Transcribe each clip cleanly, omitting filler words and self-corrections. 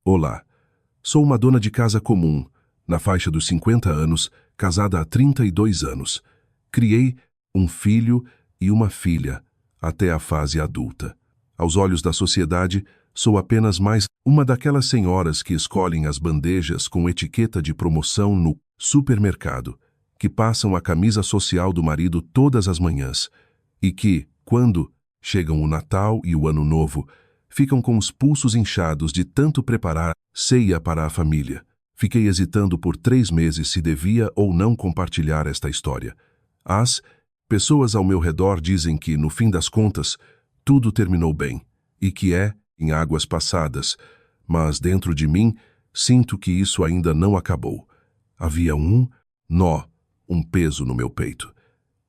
Olá, sou uma dona de casa comum, na faixa dos 50 anos, casada há 32 anos. Criei um filho e uma filha até a fase adulta. Aos olhos da sociedade, sou apenas mais uma daquelas senhoras que escolhem as bandejas com etiqueta de promoção no supermercado, que passam a camisa social do marido todas as manhãs e que, quando chegam o Natal e o Ano Novo, ficam com os pulsos inchados de tanto preparar ceia para a família. Fiquei hesitando por 3 meses se devia ou não compartilhar esta história. As pessoas ao meu redor dizem que, no fim das contas, tudo terminou bem e que é em águas passadas, mas dentro de mim sinto que isso ainda não acabou. Havia um nó, um peso no meu peito.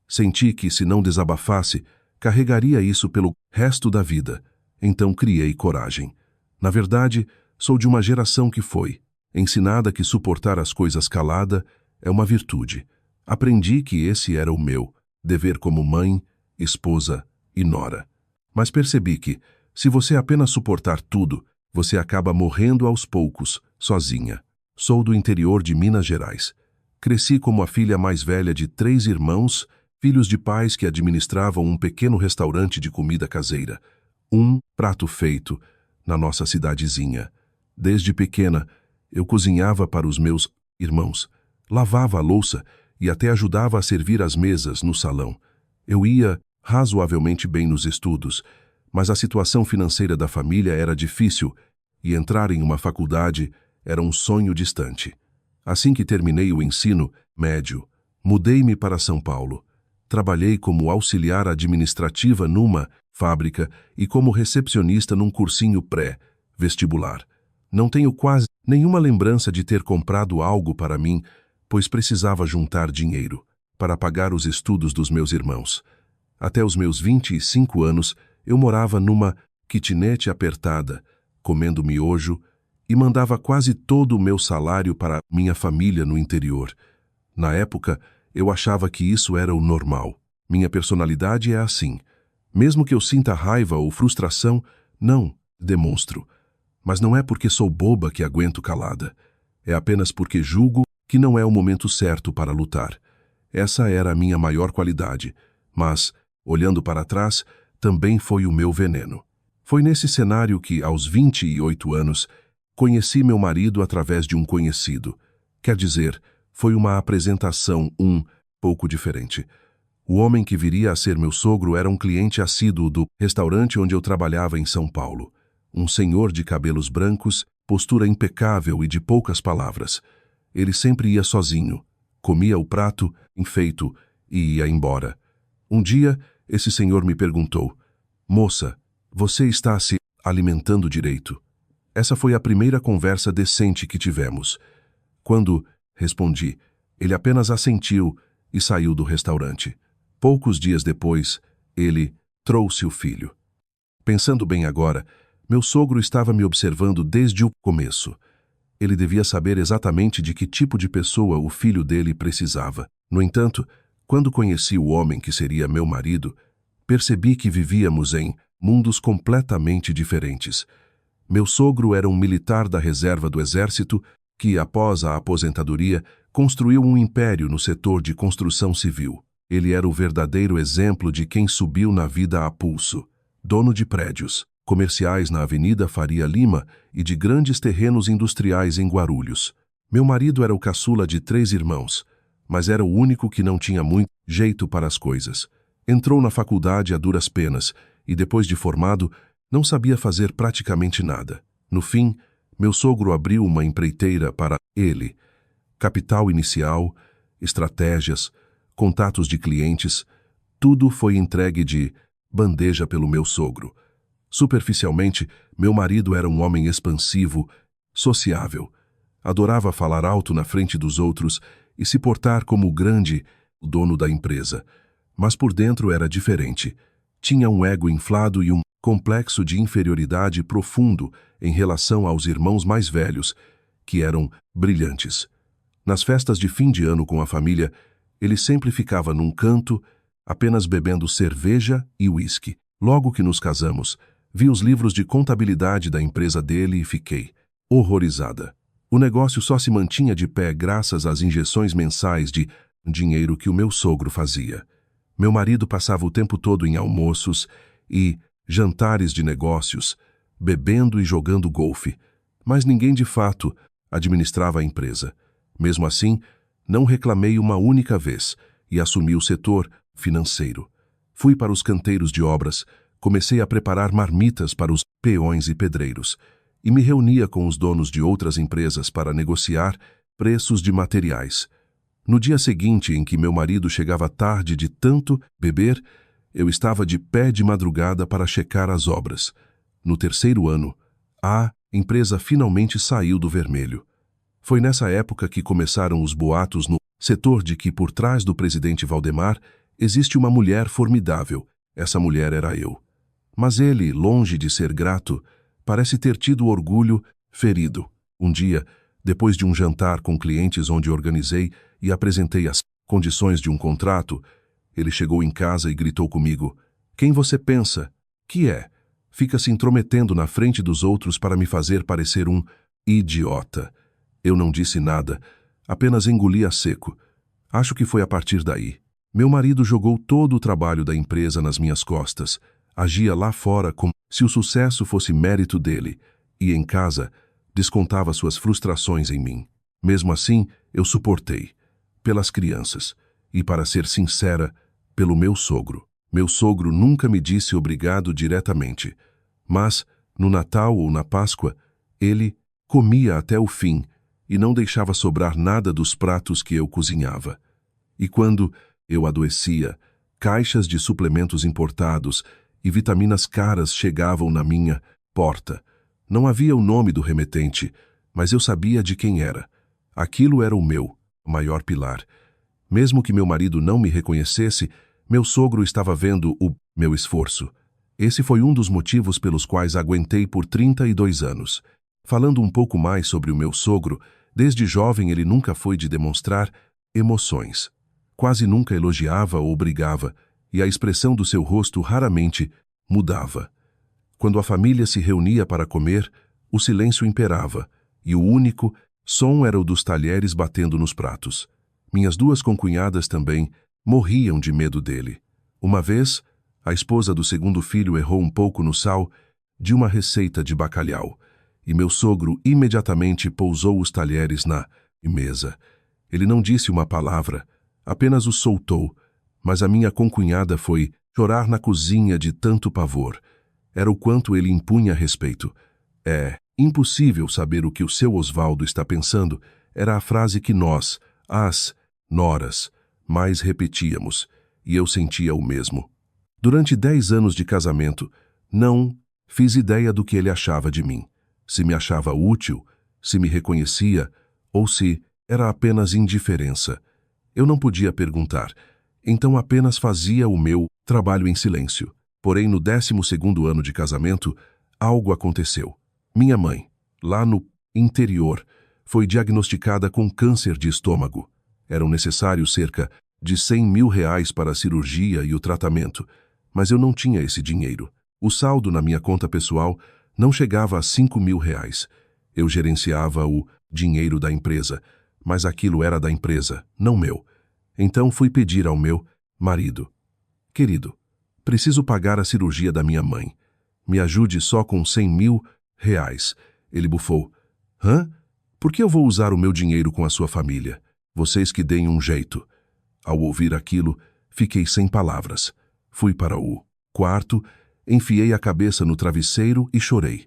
Senti que, se não desabafasse, carregaria isso pelo resto da vida. Então criei coragem. Na verdade, sou de uma geração que foi ensinada que suportar as coisas calada é uma virtude. Aprendi que esse era o meu dever como mãe, esposa e nora. Mas percebi que, se você apenas suportar tudo, você acaba morrendo aos poucos, sozinha. Sou do interior de Minas Gerais. Cresci como a filha mais velha de 3 irmãos, filhos de pais que administravam um pequeno restaurante de comida caseira. Um prato feito na nossa cidadezinha. Desde pequena, eu cozinhava para os meus irmãos, lavava a louça e até ajudava a servir as mesas no salão. Eu ia razoavelmente bem nos estudos, mas a situação financeira da família era difícil e entrar em uma faculdade era um sonho distante. Assim que terminei o ensino médio, mudei-me para São Paulo. Trabalhei como auxiliar administrativa numa fábrica e como recepcionista num cursinho pré-vestibular. Não tenho quase nenhuma lembrança de ter comprado algo para mim, pois precisava juntar dinheiro para pagar os estudos dos meus irmãos. Até os meus 25 anos, eu morava numa kitnet apertada, comendo miojo, e mandava quase todo o meu salário para minha família no interior. Na época, eu achava que isso era o normal. Minha personalidade é assim. Mesmo que eu sinta raiva ou frustração, não demonstro. Mas não é porque sou boba que aguento calada. É apenas porque julgo que não é o momento certo para lutar. Essa era a minha maior qualidade, mas, olhando para trás, também foi o meu veneno. Foi nesse cenário que, aos 28 anos, conheci meu marido através de um conhecido. Quer dizer, foi uma apresentação pouco diferente. O homem que viria a ser meu sogro era um cliente assíduo do restaurante onde eu trabalhava em São Paulo. Um senhor de cabelos brancos, postura impecável e de poucas palavras. Ele sempre ia sozinho, comia o prato enfeito e ia embora. Um dia, esse senhor me perguntou: "Moça, você está se alimentando direito?" Essa foi a primeira conversa decente que tivemos. Quando respondi, ele apenas assentiu e saiu do restaurante. Poucos dias depois, ele trouxe o filho. Pensando bem agora, meu sogro estava me observando desde o começo. Ele devia saber exatamente de que tipo de pessoa o filho dele precisava. No entanto, quando conheci o homem que seria meu marido, percebi que vivíamos em mundos completamente diferentes. Meu sogro era um militar da reserva do exército que, após a aposentadoria, construiu um império no setor de construção civil. Ele era o verdadeiro exemplo de quem subiu na vida a pulso. Dono de prédios comerciais na Avenida Faria Lima e de grandes terrenos industriais em Guarulhos. Meu marido era o caçula de 3 irmãos, mas era o único que não tinha muito jeito para as coisas. Entrou na faculdade a duras penas e, depois de formado, não sabia fazer praticamente nada. No fim, meu sogro abriu uma empreiteira para ele. Capital inicial, estratégias, contatos de clientes, tudo foi entregue de bandeja pelo meu sogro. Superficialmente, meu marido era um homem expansivo, sociável. Adorava falar alto na frente dos outros e se portar como o grande dono da empresa. Mas por dentro era diferente. Tinha um ego inflado e um complexo de inferioridade profundo em relação aos irmãos mais velhos, que eram brilhantes. Nas festas de fim de ano com a família, ele sempre ficava num canto, apenas bebendo cerveja e uísque. Logo que nos casamos, vi os livros de contabilidade da empresa dele e fiquei horrorizada. O negócio só se mantinha de pé graças às injeções mensais de dinheiro que o meu sogro fazia. Meu marido passava o tempo todo em almoços e jantares de negócios, bebendo e jogando golfe, mas ninguém de fato administrava a empresa. Mesmo assim, não reclamei uma única vez e assumi o setor financeiro. Fui para os canteiros de obras, comecei a preparar marmitas para os peões e pedreiros e me reunia com os donos de outras empresas para negociar preços de materiais. No dia seguinte, em que meu marido chegava tarde de tanto beber, eu estava de pé de madrugada para checar as obras. No terceiro ano, a empresa finalmente saiu do vermelho. Foi nessa época que começaram os boatos no setor de que por trás do presidente Valdemar existe uma mulher formidável. Essa mulher era eu. Mas ele, longe de ser grato, parece ter tido o orgulho ferido. Um dia, depois de um jantar com clientes onde organizei e apresentei as condições de um contrato, ele chegou em casa e gritou comigo: "Quem você pensa? Que é? Fica se intrometendo na frente dos outros para me fazer parecer um idiota." Eu não disse nada, apenas engoli a seco. Acho que foi a partir daí. Meu marido jogou todo o trabalho da empresa nas minhas costas. Agia lá fora como se o sucesso fosse mérito dele, e em casa descontava suas frustrações em mim. Mesmo assim, eu suportei. Pelas crianças. E, para ser sincera, pelo meu sogro. Meu sogro nunca me disse obrigado diretamente. Mas, no Natal ou na Páscoa, ele comia até o fim e não deixava sobrar nada dos pratos que eu cozinhava. E quando eu adoecia, caixas de suplementos importados e vitaminas caras chegavam na minha porta. Não havia o nome do remetente, mas eu sabia de quem era. Aquilo era o meu maior pilar. Mesmo que meu marido não me reconhecesse, meu sogro estava vendo o meu esforço. Esse foi um dos motivos pelos quais aguentei por 32 anos. Falando um pouco mais sobre o meu sogro, desde jovem ele nunca foi de demonstrar emoções. Quase nunca elogiava ou brigava, e a expressão do seu rosto raramente mudava. Quando a família se reunia para comer, o silêncio imperava, e o único som era o dos talheres batendo nos pratos. Minhas duas concunhadas também morriam de medo dele. Uma vez, a esposa do segundo filho errou um pouco no sal de uma receita de bacalhau, e meu sogro imediatamente pousou os talheres na mesa. Ele não disse uma palavra, apenas os soltou, mas a minha concunhada foi chorar na cozinha de tanto pavor. Era o quanto ele impunha respeito. "É impossível saber o que o seu Osvaldo está pensando", era a frase que nós, as noras, mais repetíamos, e eu sentia o mesmo. Durante 10 anos de casamento, não fiz ideia do que ele achava de mim. Se me achava útil, se me reconhecia, ou se era apenas indiferença. Eu não podia perguntar, então apenas fazia o meu trabalho em silêncio. Porém, no 12º ano de casamento, algo aconteceu. Minha mãe, lá no interior, foi diagnosticada com câncer de estômago. Eram necessários cerca de 100 mil reais para a cirurgia e o tratamento, mas eu não tinha esse dinheiro. O saldo na minha conta pessoal não chegava a 5 mil reais. Eu gerenciava o dinheiro da empresa, mas aquilo era da empresa, não meu. Então fui pedir ao meu marido: "Querido, preciso pagar a cirurgia da minha mãe. Me ajude só com 100 mil reais." Ele bufou: "Hã? Por que eu vou usar o meu dinheiro com a sua família? Vocês que deem um jeito." Ao ouvir aquilo, fiquei sem palavras. Fui para o quarto, enfiei a cabeça no travesseiro e chorei.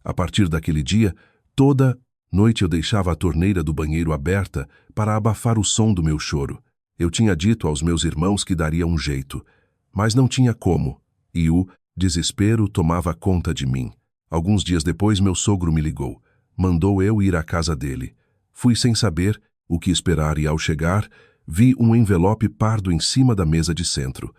A partir daquele dia, toda noite eu deixava a torneira do banheiro aberta para abafar o som do meu choro. Eu tinha dito aos meus irmãos que daria um jeito, mas não tinha como, e o desespero tomava conta de mim. Alguns dias depois, meu sogro me ligou. Mandou eu ir à casa dele. Fui sem saber o que esperar e, ao chegar, vi um envelope pardo em cima da mesa de centro.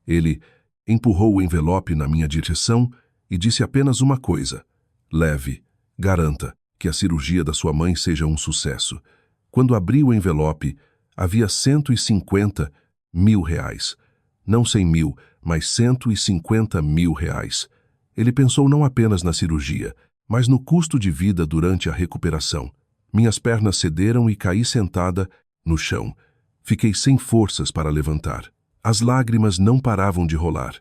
Ele empurrou o envelope na minha direção e disse apenas uma coisa: "Leve, garanta que a cirurgia da sua mãe seja um sucesso." Quando abri o envelope, havia 150 mil reais. Não 100 mil, mas 150 mil reais. Ele pensou não apenas na cirurgia, mas no custo de vida durante a recuperação. Minhas pernas cederam e caí sentada no chão. Fiquei sem forças para levantar. As lágrimas não paravam de rolar.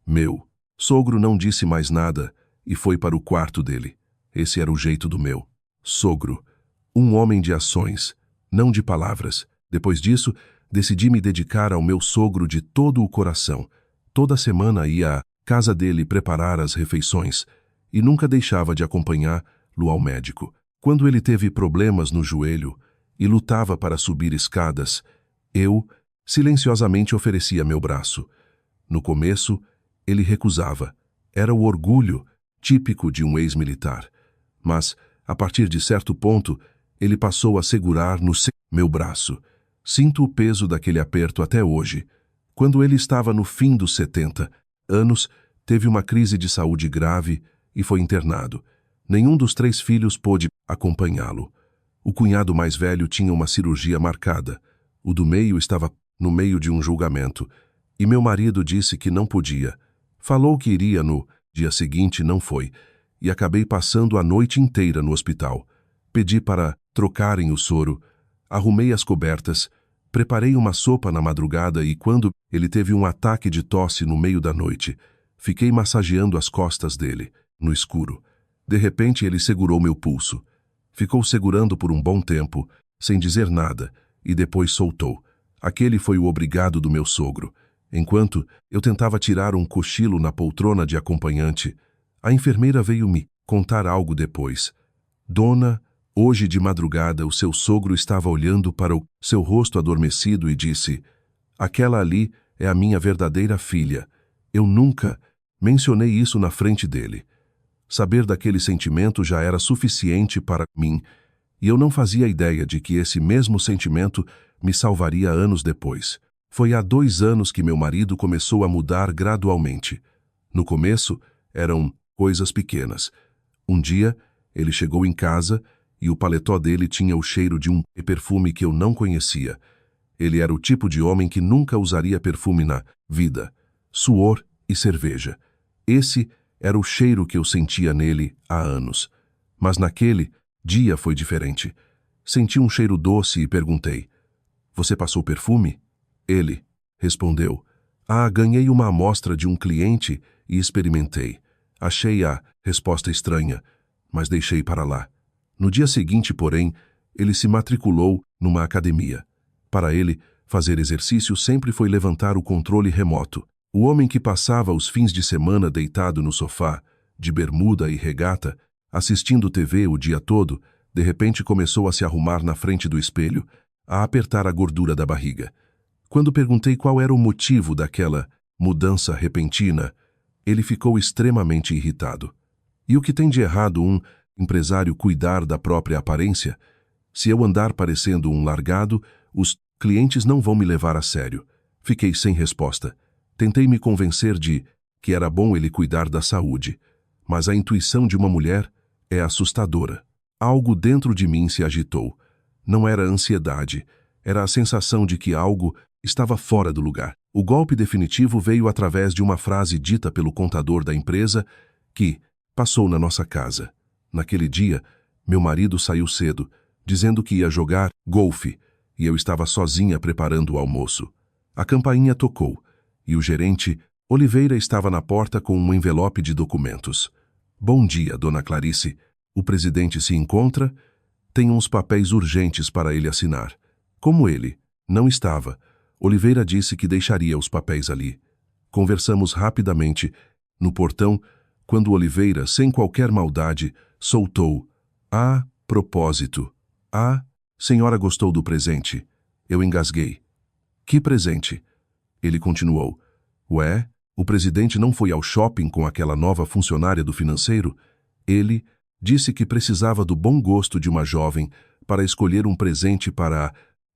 Meu sogro não disse mais nada e foi para o quarto dele. Esse era o jeito do meu sogro. Um homem de ações, não de palavras. Depois disso, decidi me dedicar ao meu sogro de todo o coração. Toda semana ia à casa dele preparar as refeições e nunca deixava de acompanhá-lo ao médico. Quando ele teve problemas no joelho e lutava para subir escadas, eu silenciosamente oferecia meu braço. No começo, ele recusava. Era o orgulho típico de um ex-militar. Mas, a partir de certo ponto, ele passou a segurar no meu braço. Sinto o peso daquele aperto até hoje. Quando ele estava no fim dos 70 anos, teve uma crise de saúde grave e foi internado. Nenhum dos 3 filhos pôde acompanhá-lo. O cunhado mais velho tinha uma cirurgia marcada. O do meio estava no meio de um julgamento. E meu marido disse que não podia. Falou que iria no dia seguinte, não foi. E acabei passando a noite inteira no hospital. Pedi para trocarem o soro. Arrumei as cobertas, preparei uma sopa na madrugada e quando ele teve um ataque de tosse no meio da noite, fiquei massageando as costas dele, no escuro. De repente ele segurou meu pulso. Ficou segurando por um bom tempo, sem dizer nada, e depois soltou. Aquele foi o obrigado do meu sogro. Enquanto eu tentava tirar um cochilo na poltrona de acompanhante, a enfermeira veio me contar algo depois. Dona, hoje de madrugada o seu sogro estava olhando para o seu rosto adormecido e disse: aquela ali é a minha verdadeira filha. Eu nunca mencionei isso na frente dele. Saber daquele sentimento já era suficiente para mim, e eu não fazia ideia de que esse mesmo sentimento me salvaria anos depois. Foi há 2 anos que meu marido começou a mudar gradualmente. No começo, eram coisas pequenas. Um dia, ele chegou em casa e o paletó dele tinha o cheiro de um perfume que eu não conhecia. Ele era o tipo de homem que nunca usaria perfume na vida. Suor e cerveja. Esse era o cheiro que eu sentia nele há anos. Mas naquele dia foi diferente. Senti um cheiro doce e perguntei: você passou perfume? Ele respondeu: ganhei uma amostra de um cliente e experimentei. Achei a resposta estranha, mas deixei para lá. No dia seguinte, porém, ele se matriculou numa academia. Para ele, fazer exercício sempre foi levantar o controle remoto. O homem que passava os fins de semana deitado no sofá, de bermuda e regata, assistindo TV o dia todo, de repente começou a se arrumar na frente do espelho, a apertar a gordura da barriga. Quando perguntei qual era o motivo daquela mudança repentina, ele ficou extremamente irritado. E o que tem de errado um empresário cuidar da própria aparência? Se eu andar parecendo um largado, os clientes não vão me levar a sério. Fiquei sem resposta. Tentei me convencer de que era bom ele cuidar da saúde, mas a intuição de uma mulher é assustadora. Algo dentro de mim se agitou. Não era ansiedade, era a sensação de que algo estava fora do lugar. O golpe definitivo veio através de uma frase dita pelo contador da empresa que passou na nossa casa. Naquele dia, meu marido saiu cedo, dizendo que ia jogar golfe, e eu estava sozinha preparando o almoço. A campainha tocou, e o gerente, Oliveira, estava na porta com um envelope de documentos. Bom dia, dona Clarice. O presidente se encontra? Tenho uns papéis urgentes para ele assinar. Como ele não estava, Oliveira disse que deixaria os papéis ali. Conversamos rapidamente no portão, quando Oliveira, sem qualquer maldade, soltou: propósito. Senhora gostou do presente? Eu engasguei. Que presente? Ele continuou: Ué, o presidente não foi ao shopping com aquela nova funcionária do financeiro? Ele disse que precisava do bom gosto de uma jovem para escolher um presente para a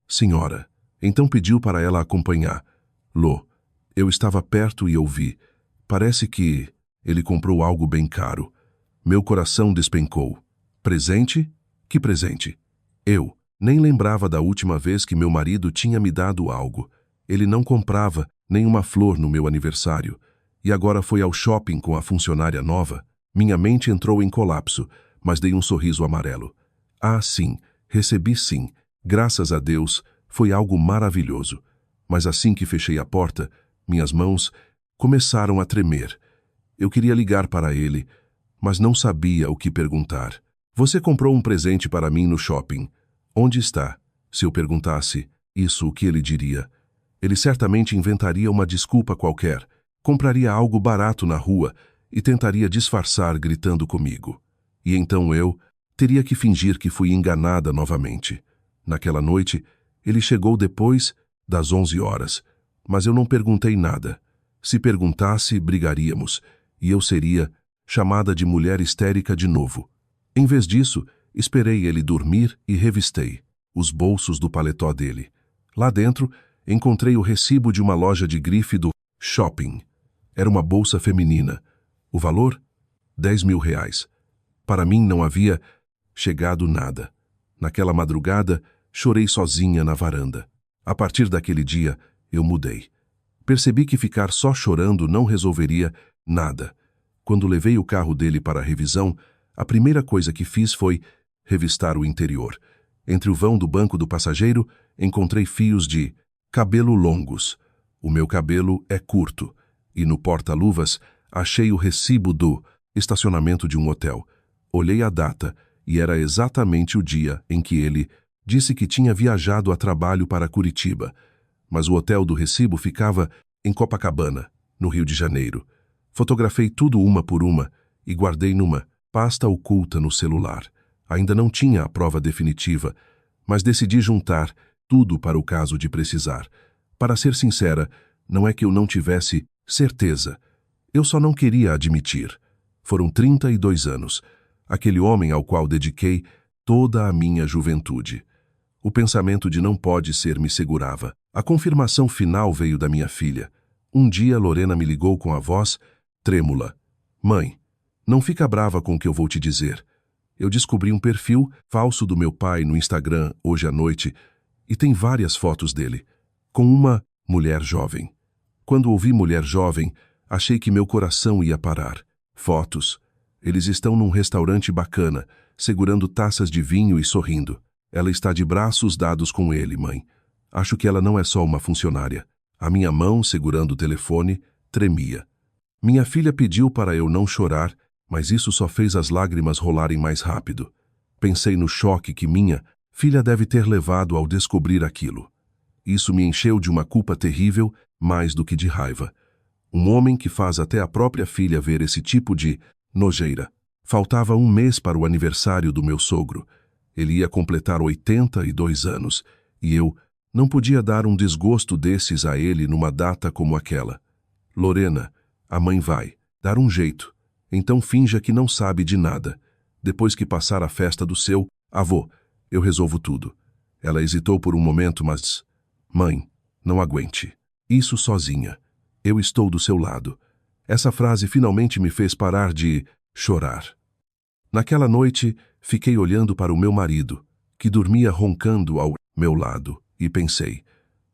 senhora. Então pediu para ela acompanhá-lo. Eu estava perto e ouvi. Parece que ele comprou algo bem caro. Meu coração despencou. Presente? Que presente? Eu nem lembrava da última vez que meu marido tinha me dado algo. Ele não comprava nenhuma flor no meu aniversário. E agora foi ao shopping com a funcionária nova. Minha mente entrou em colapso, mas dei um sorriso amarelo. Ah, sim, recebi sim. Graças a Deus, foi algo maravilhoso. Mas assim que fechei a porta, minhas mãos começaram a tremer. Eu queria ligar para ele, mas não sabia o que perguntar. Você comprou um presente para mim no shopping. Onde está? Se eu perguntasse isso, o que ele diria? Ele certamente inventaria uma desculpa qualquer, compraria algo barato na rua e tentaria disfarçar gritando comigo. E então eu teria que fingir que fui enganada novamente. Naquela noite, ele chegou depois das 11 horas, mas eu não perguntei nada. Se perguntasse, brigaríamos, e eu seria chamada de mulher histérica de novo. Em vez disso, esperei ele dormir e revistei os bolsos do paletó dele. Lá dentro, encontrei o recibo de uma loja de grife do shopping. Era uma bolsa feminina. O valor? R$ 10.000. Para mim não havia chegado nada. Naquela madrugada, chorei sozinha na varanda. A partir daquele dia, eu mudei. Percebi que ficar só chorando não resolveria nada. Quando levei o carro dele para a revisão, a primeira coisa que fiz foi revistar o interior. Entre o vão do banco do passageiro, encontrei fios de cabelo longos. O meu cabelo é curto. E no porta-luvas, achei o recibo do estacionamento de um hotel. Olhei a data e era exatamente o dia em que ele disse que tinha viajado a trabalho para Curitiba. Mas o hotel do recibo ficava em Copacabana, no Rio de Janeiro. Fotografei tudo uma por uma e guardei numa pasta oculta no celular. Ainda não tinha a prova definitiva, mas decidi juntar tudo para o caso de precisar. Para ser sincera, não é que eu não tivesse certeza. Eu só não queria admitir. Foram 32 anos, aquele homem ao qual dediquei toda a minha juventude. O pensamento de não pode ser me segurava. A confirmação final veio da minha filha. Um dia Lorena me ligou com a voz trêmula. Mãe, não fica brava com o que eu vou te dizer. Eu descobri um perfil falso do meu pai no Instagram hoje à noite e tem várias fotos dele, com uma mulher jovem. Quando ouvi mulher jovem, achei que meu coração ia parar. Fotos. Eles estão num restaurante bacana, segurando taças de vinho e sorrindo. Ela está de braços dados com ele, mãe. Acho que ela não é só uma funcionária. A minha mão, segurando o telefone, tremia. Minha filha pediu para eu não chorar, mas isso só fez as lágrimas rolarem mais rápido. Pensei no choque que minha filha deve ter levado ao descobrir aquilo. Isso me encheu de uma culpa terrível, mais do que de raiva. Um homem que faz até a própria filha ver esse tipo de nojeira. Faltava um mês para o aniversário do meu sogro. Ele ia completar 82 anos, e eu não podia dar um desgosto desses a ele numa data como aquela. Lorena, a mãe vai dar um jeito. Então finja que não sabe de nada. Depois que passar a festa do seu avô, eu resolvo tudo. Ela hesitou por um momento, mas... Mãe, não aguente. Isso sozinha. Eu estou do seu lado. Essa frase finalmente me fez parar de chorar. Naquela noite, fiquei olhando para o meu marido, que dormia roncando ao meu lado, e pensei,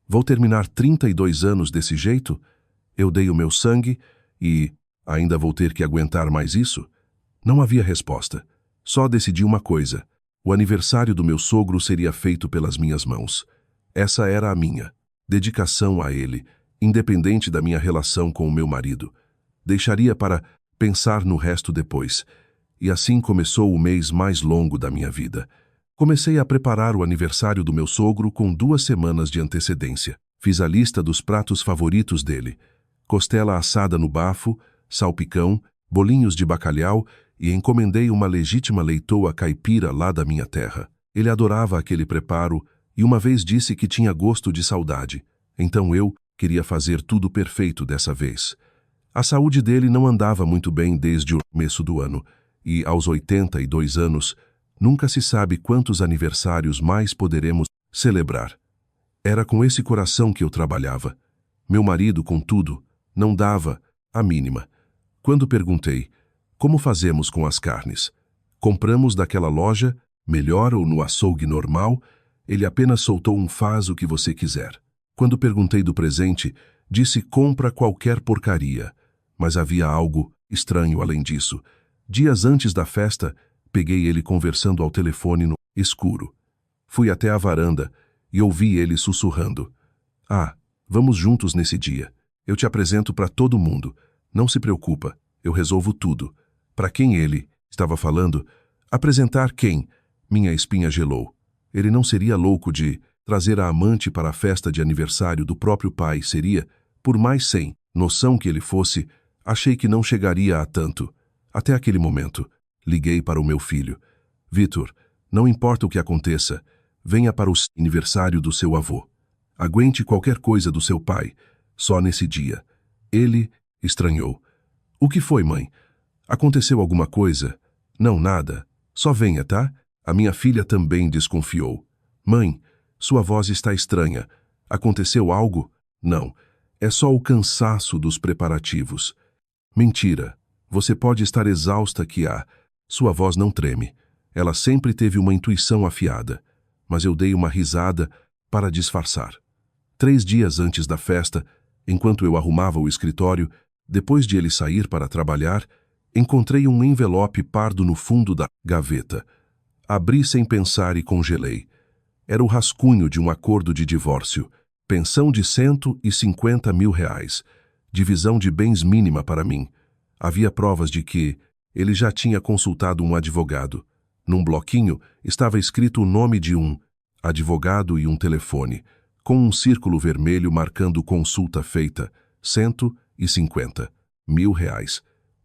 vou terminar 32 anos desse jeito? Eu dei o meu sangue e ainda vou ter que aguentar mais isso? Não havia resposta. Só decidi uma coisa. O aniversário do meu sogro seria feito pelas minhas mãos. Essa era a minha dedicação a ele, independente da minha relação com o meu marido. Deixaria para pensar no resto depois. E assim começou o mês mais longo da minha vida. Comecei a preparar o aniversário do meu sogro com 2 semanas de antecedência. Fiz a lista dos pratos favoritos dele. Costela assada no bafo, salpicão, bolinhos de bacalhau e encomendei uma legítima leitoa caipira lá da minha terra. Ele adorava aquele preparo e uma vez disse que tinha gosto de saudade. Então eu queria fazer tudo perfeito dessa vez. A saúde dele não andava muito bem desde o começo do ano e, aos 82 anos, nunca se sabe quantos aniversários mais poderemos celebrar. Era com esse coração que eu trabalhava. Meu marido, contudo, não dava a mínima. Quando perguntei, como fazemos com as carnes? Compramos daquela loja, melhor ou no açougue normal? Ele apenas soltou um faz o que você quiser. Quando perguntei do presente, disse compra qualquer porcaria. Mas havia algo estranho além disso. Dias antes da festa, peguei ele conversando ao telefone no escuro. Fui até a varanda e ouvi ele sussurrando. Ah, vamos juntos nesse dia. Eu te apresento para todo mundo. Não se preocupa, eu resolvo tudo. Para quem ele estava falando? Apresentar quem? Minha espinha gelou. Ele não seria louco de trazer a amante para a festa de aniversário do próprio pai, seria? Por mais sem noção que ele fosse, achei que não chegaria a tanto. Até aquele momento, liguei para o meu filho. Vitor, não importa o que aconteça, venha para o aniversário do seu avô. Aguente qualquer coisa do seu pai, só nesse dia. Ele estranhou. O que foi, mãe? Aconteceu alguma coisa? Não, nada. Só venha, tá? A minha filha também desconfiou. Mãe, sua voz está estranha. Aconteceu algo? Não. É só o cansaço dos preparativos. Mentira. Você pode estar exausta que há. Sua voz não treme. Ela sempre teve uma intuição afiada. Mas eu dei uma risada para disfarçar. 3 dias antes da festa, enquanto eu arrumava o escritório, depois de ele sair para trabalhar, encontrei um envelope pardo no fundo da gaveta. Abri sem pensar e congelei. Era o rascunho de um acordo de divórcio. Pensão de R$150 mil. Divisão de bens mínima para mim. Havia provas de que ele já tinha consultado um advogado. Num bloquinho estava escrito o nome de um advogado e um telefone, com um círculo vermelho marcando consulta feita, R$150 mil.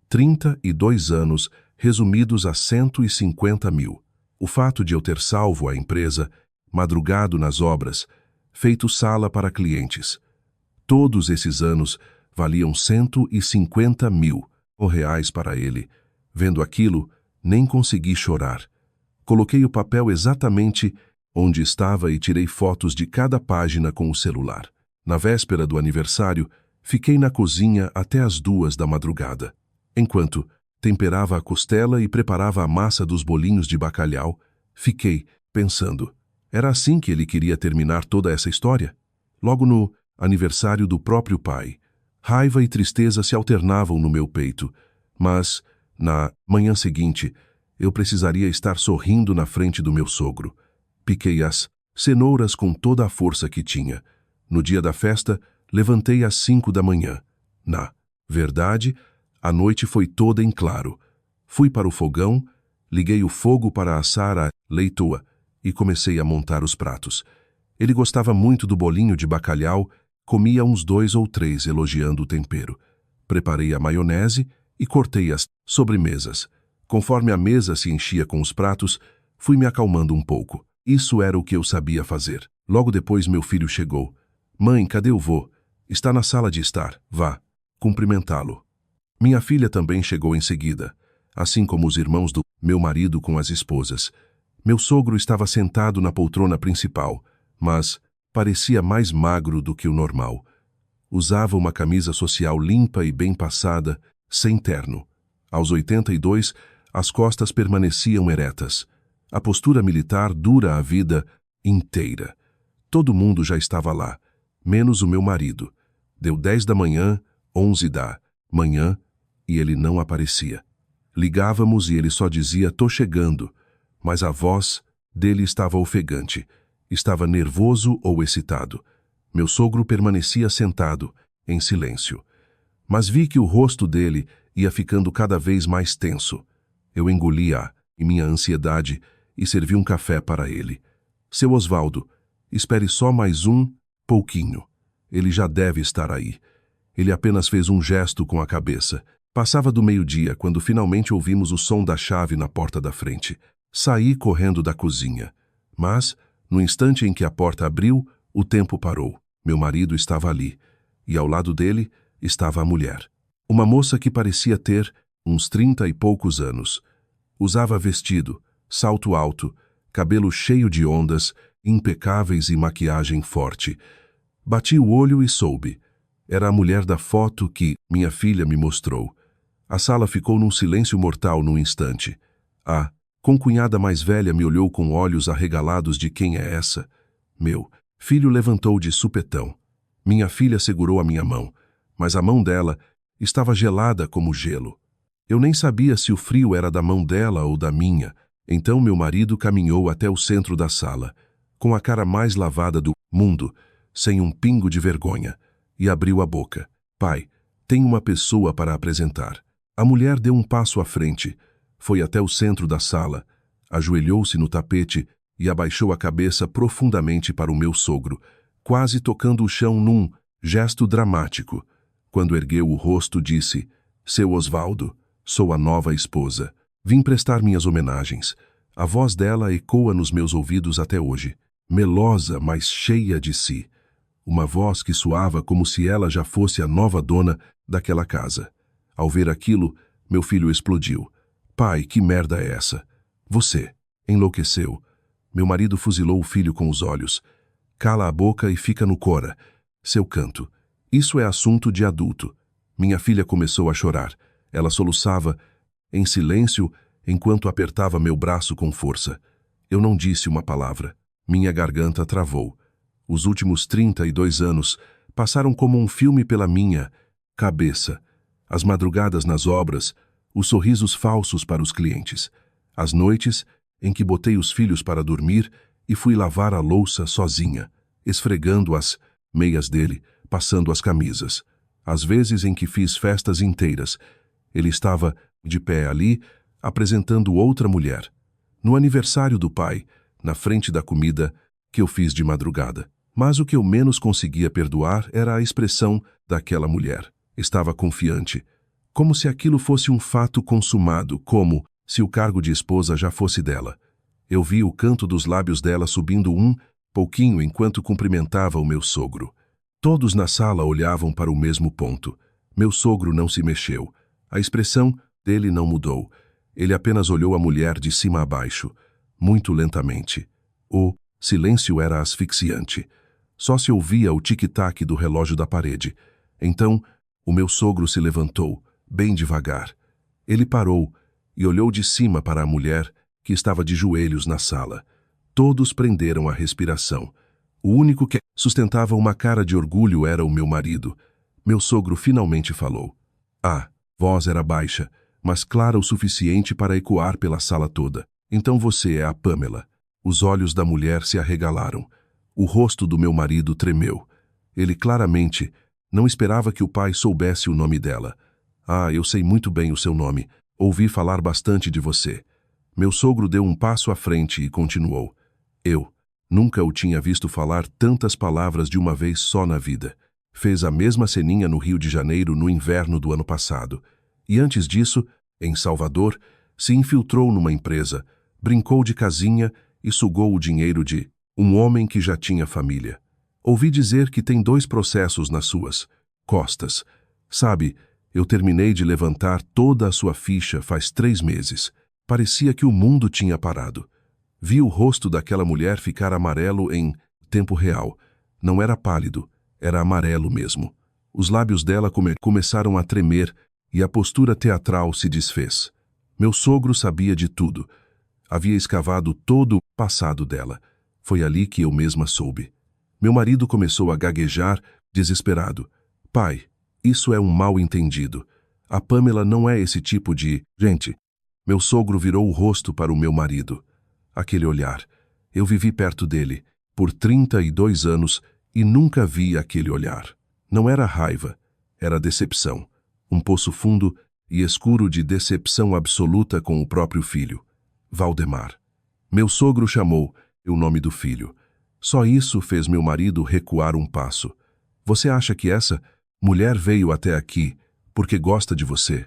32 anos, resumidos a 150 mil. O fato de eu ter salvo a empresa, madrugado nas obras, feito sala para clientes. Todos esses anos valiam 150 mil reais para ele. Vendo aquilo, nem consegui chorar. Coloquei o papel exatamente onde estava e tirei fotos de cada página com o celular. Na véspera do aniversário, fiquei na cozinha até as 2 da madrugada. Enquanto temperava a costela e preparava a massa dos bolinhos de bacalhau, fiquei pensando, era assim que ele queria terminar toda essa história? Logo no aniversário do próprio pai, raiva e tristeza se alternavam no meu peito, mas, na manhã seguinte, eu precisaria estar sorrindo na frente do meu sogro. Piquei as cenouras com toda a força que tinha. No dia da festa, levantei às 5 da manhã. Na verdade, a noite foi toda em claro. Fui para o fogão, liguei o fogo para assar a leitoa e comecei a montar os pratos. Ele gostava muito do bolinho de bacalhau, comia uns 2 ou 3 elogiando o tempero. Preparei a maionese e cortei as sobremesas. Conforme a mesa se enchia com os pratos, fui me acalmando um pouco. Isso era o que eu sabia fazer. Logo depois meu filho chegou. Mãe, cadê o vô? Está na sala de estar. Vá cumprimentá-lo. Minha filha também chegou em seguida, assim como os irmãos do meu marido com as esposas. Meu sogro estava sentado na poltrona principal, mas parecia mais magro do que o normal. Usava uma camisa social limpa e bem passada, sem terno. Aos 82, as costas permaneciam eretas. A postura militar dura a vida inteira. Todo mundo já estava lá, menos o meu marido. Deu 10 da manhã, 11 da manhã, e ele não aparecia. Ligávamos e ele só dizia, tô chegando, mas a voz dele estava ofegante. Estava nervoso ou excitado. Meu sogro permanecia sentado, em silêncio. Mas vi que o rosto dele ia ficando cada vez mais tenso. Eu engoli-a em minha ansiedade e servi um café para ele. Seu Osvaldo, espere só mais um pouquinho. Ele já deve estar aí. Ele apenas fez um gesto com a cabeça. Passava do meio-dia quando finalmente ouvimos o som da chave na porta da frente. Saí correndo da cozinha. Mas, no instante em que a porta abriu, o tempo parou. Meu marido estava ali, e ao lado dele estava a mulher. Uma moça que parecia ter uns 30 e poucos anos. Usava vestido, salto alto, cabelo cheio de ondas, impecáveis e maquiagem forte. Bati o olho e soube. Era a mulher da foto que minha filha me mostrou. A sala ficou num silêncio mortal num instante. A concunhada mais velha me olhou com olhos arregalados de quem é essa? Meu filho levantou de supetão. Minha filha segurou a minha mão, mas a mão dela estava gelada como gelo. Eu nem sabia se o frio era da mão dela ou da minha. Então meu marido caminhou até o centro da sala, com a cara mais lavada do mundo, sem um pingo de vergonha, e abriu a boca. Pai, tem uma pessoa para apresentar. A mulher deu um passo à frente, foi até o centro da sala, ajoelhou-se no tapete e abaixou a cabeça profundamente para o meu sogro, quase tocando o chão num gesto dramático. Quando ergueu o rosto, disse: Seu Osvaldo, sou a nova esposa. Vim prestar minhas homenagens. A voz dela ecoa nos meus ouvidos até hoje, melosa, mas cheia de si. Uma voz que soava como se ela já fosse a nova dona daquela casa. Ao ver aquilo, meu filho explodiu. Pai, que merda é essa? Você. Enlouqueceu. Meu marido fuzilou o filho com os olhos. Cala a boca e fica no cora. Seu canto. Isso é assunto de adulto. Minha filha começou a chorar. Ela soluçava, em silêncio, enquanto apertava meu braço com força. Eu não disse uma palavra. Minha garganta travou. Os últimos 32 anos passaram como um filme pela minha cabeça. As madrugadas nas obras, os sorrisos falsos para os clientes. As noites em que botei os filhos para dormir e fui lavar a louça sozinha, esfregando as meias dele, passando as camisas. As vezes em que fiz festas inteiras, ele estava de pé ali, apresentando outra mulher. No aniversário do pai, na frente da comida que eu fiz de madrugada. Mas o que eu menos conseguia perdoar era a expressão daquela mulher. Estava confiante, como se aquilo fosse um fato consumado, como se o cargo de esposa já fosse dela. Eu vi o canto dos lábios dela subindo um pouquinho enquanto cumprimentava o meu sogro. Todos na sala olhavam para o mesmo ponto. Meu sogro não se mexeu. A expressão dele não mudou. Ele apenas olhou a mulher de cima a baixo, muito lentamente. O silêncio era asfixiante. Só se ouvia o tic-tac do relógio da parede. Então, o meu sogro se levantou, bem devagar. Ele parou e olhou de cima para a mulher que estava de joelhos na sala. Todos prenderam a respiração. O único que sustentava uma cara de orgulho era o meu marido. Meu sogro finalmente falou. A voz era baixa, mas clara o suficiente para ecoar pela sala toda. Então você é a Pamela. Os olhos da mulher se arregalaram. O rosto do meu marido tremeu. Ele claramente não esperava que o pai soubesse o nome dela. Ah, eu sei muito bem o seu nome. Ouvi falar bastante de você. Meu sogro deu um passo à frente e continuou. Eu nunca o tinha visto falar tantas palavras de uma vez só na vida. Fez a mesma ceninha no Rio de Janeiro no inverno do ano passado. E antes disso, em Salvador, se infiltrou numa empresa, brincou de casinha e sugou o dinheiro de um homem que já tinha família. Ouvi dizer que tem 2 processos nas suas costas. Sabe, eu terminei de levantar toda a sua ficha faz 3 meses. Parecia que o mundo tinha parado. Vi o rosto daquela mulher ficar amarelo em tempo real. Não era pálido, era amarelo mesmo. Os lábios dela começaram a tremer e a postura teatral se desfez. Meu sogro sabia de tudo. Havia escavado todo o passado dela. Foi ali que eu mesma soube. Meu marido começou a gaguejar, desesperado. Pai, isso é um mal-entendido. A Pamela não é esse tipo de gente. Meu sogro virou o rosto para o meu marido. Aquele olhar. Eu vivi perto dele por 32 anos e nunca vi aquele olhar. Não era raiva, era decepção. Um poço fundo e escuro de decepção absoluta com o próprio filho. Valdemar. Meu sogro chamou o nome do filho. Só isso fez meu marido recuar um passo. Você acha que essa mulher veio até aqui porque gosta de você?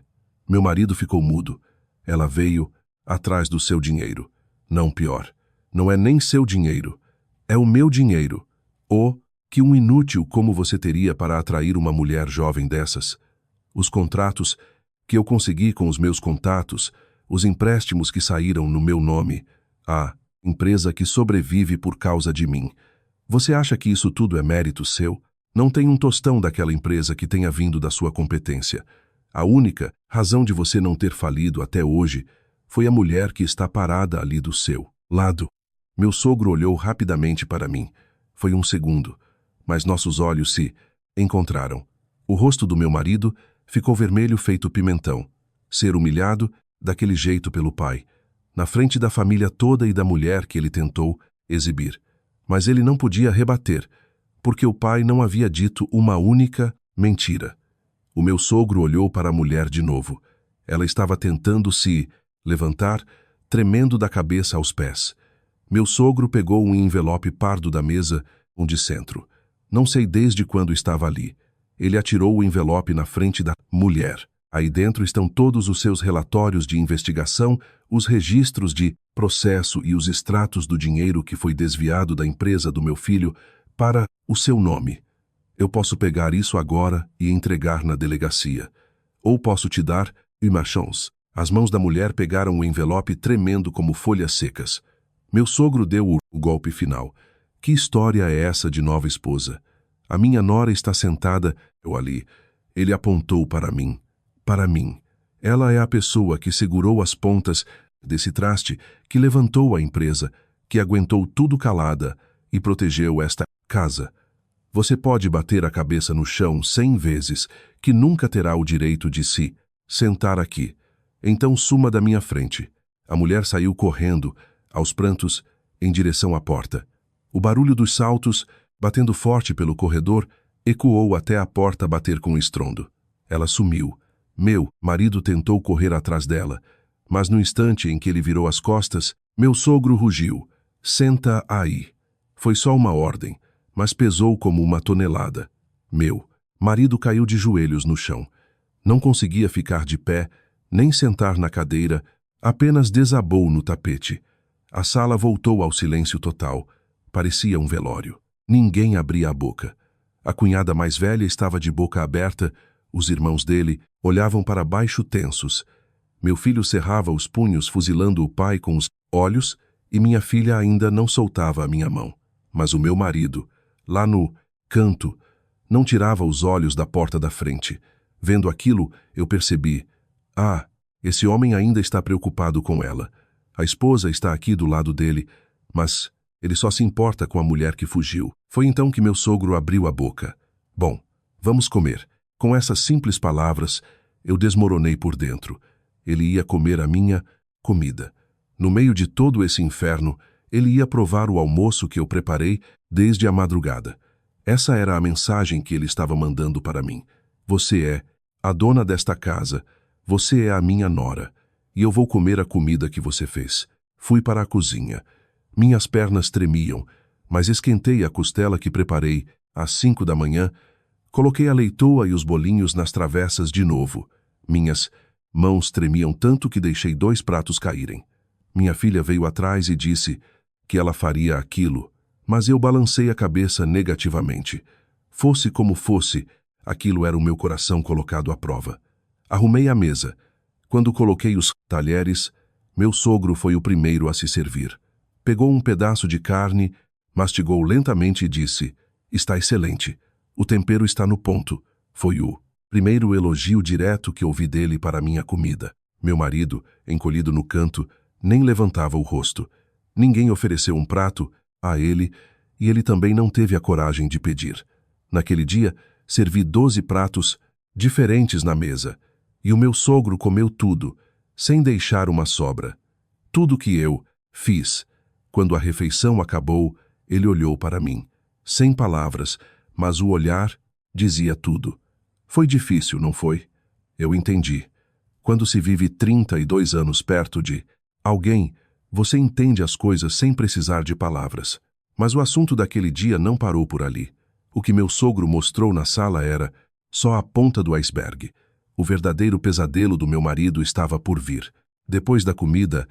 Meu marido ficou mudo. Ela veio atrás do seu dinheiro. Não, pior. Não é nem seu dinheiro. É o meu dinheiro. Ou que um inútil como você teria para atrair uma mulher jovem dessas? Os contratos que eu consegui com os meus contatos, os empréstimos que saíram no meu nome, a empresa que sobrevive por causa de mim. Você acha que isso tudo é mérito seu? Não tem um tostão daquela empresa que tenha vindo da sua competência. A única razão de você não ter falido até hoje foi a mulher que está parada ali do seu lado. Meu sogro olhou rapidamente para mim. Foi um segundo, mas nossos olhos se encontraram. O rosto do meu marido ficou vermelho feito pimentão. ser humilhado daquele jeito pelo pai, na frente da família toda e da mulher que ele tentou exibir. Mas ele não podia rebater, porque o pai não havia dito uma única mentira. O meu sogro olhou para a mulher de novo. Ela estava tentando se levantar, tremendo da cabeça aos pés. Meu sogro pegou um envelope pardo da mesa, um de centro. Não sei desde quando estava ali. Ele atirou o envelope na frente da mulher. Aí dentro estão todos os seus relatórios de investigação, os registros de processo e os extratos do dinheiro que foi desviado da empresa do meu filho para o seu nome. Eu posso pegar isso agora e entregar na delegacia. Ou posso te dar uma chance. As mãos da mulher pegaram o envelope tremendo como folhas secas. Meu sogro deu o golpe final. Que história é essa de nova esposa? A minha nora está sentada, eu ali. Ele apontou para mim. Para mim. Ela é a pessoa que segurou as pontas desse traste, que levantou a empresa, que aguentou tudo calada e protegeu esta casa. Você pode bater a cabeça no chão 100 vezes, que nunca terá o direito de se sentar aqui. Então suma da minha frente. A mulher saiu correndo, aos prantos, em direção à porta. O barulho dos saltos, batendo forte pelo corredor, ecoou até a porta bater com estrondo. Ela sumiu. Meu marido tentou correr atrás dela, mas no instante em que ele virou as costas, meu sogro rugiu. Senta aí. Foi só uma ordem, mas pesou como uma tonelada. Meu marido caiu de joelhos no chão. Não conseguia ficar de pé, nem sentar na cadeira, apenas desabou no tapete. A sala voltou ao silêncio total. Parecia um velório. Ninguém abria a boca. A cunhada mais velha estava de boca aberta, os irmãos dele olhavam para baixo tensos. Meu filho cerrava os punhos fuzilando o pai com os olhos e minha filha ainda não soltava a minha mão. Mas o meu marido, lá no canto, não tirava os olhos da porta da frente. Vendo aquilo, eu percebi. Ah, esse homem ainda está preocupado com ela. A esposa está aqui do lado dele, mas ele só se importa com a mulher que fugiu. Foi então que meu sogro abriu a boca. Bom, vamos comer. Com essas simples palavras, eu desmoronei por dentro. Ele ia comer a minha comida. No meio de todo esse inferno, ele ia provar o almoço que eu preparei desde a madrugada. Essa era a mensagem que ele estava mandando para mim. Você é a dona desta casa. Você é a minha nora. E eu vou comer a comida que você fez. Fui para a cozinha. Minhas pernas tremiam, mas esquentei a costela que preparei às 5 da manhã. Coloquei a leitoa e os bolinhos nas travessas de novo. Minhas mãos tremiam tanto que deixei 2 pratos caírem. Minha filha veio atrás e disse que ela faria aquilo, mas eu balancei a cabeça negativamente. Fosse como fosse, aquilo era o meu coração colocado à prova. Arrumei a mesa. Quando coloquei os talheres, meu sogro foi o primeiro a se servir. Pegou um pedaço de carne, mastigou lentamente e disse: "Está excelente. O tempero está no ponto." Foi o primeiro elogio direto que ouvi dele para a minha comida. Meu marido, encolhido no canto, nem levantava o rosto. Ninguém ofereceu um prato a ele e ele também não teve a coragem de pedir. Naquele dia, servi 12 pratos diferentes na mesa e o meu sogro comeu tudo, sem deixar uma sobra. Tudo que eu fiz. Quando a refeição acabou, ele olhou para mim, sem palavras, mas o olhar dizia tudo. Foi difícil, não foi? Eu entendi. Quando se vive 32 anos perto de alguém, você entende as coisas sem precisar de palavras. Mas o assunto daquele dia não parou por ali. O que meu sogro mostrou na sala era só a ponta do iceberg. O verdadeiro pesadelo do meu marido estava por vir. Depois da comida,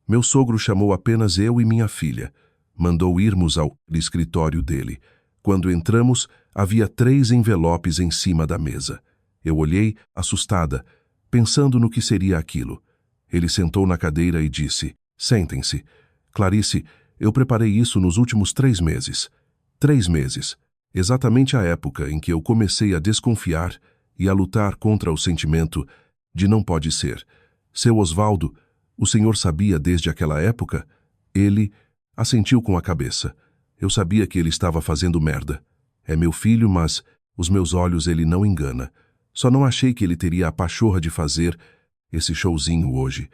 meu sogro chamou apenas eu e minha filha. Mandou irmos ao escritório dele. Quando entramos, havia 3 envelopes em cima da mesa. Eu olhei, assustada, pensando no que seria aquilo. Ele sentou na cadeira e disse: "Sentem-se. Clarice, eu preparei isso nos últimos 3 meses. 3 meses. Exatamente a época em que eu comecei a desconfiar e a lutar contra o sentimento de não pode ser. Seu Osvaldo, o senhor sabia desde aquela época?" Ele assentiu com a cabeça. Eu sabia que ele estava fazendo merda. É meu filho, mas os meus olhos ele não engana. Só não achei que ele teria a pachorra de fazer. esse showzinho hoje.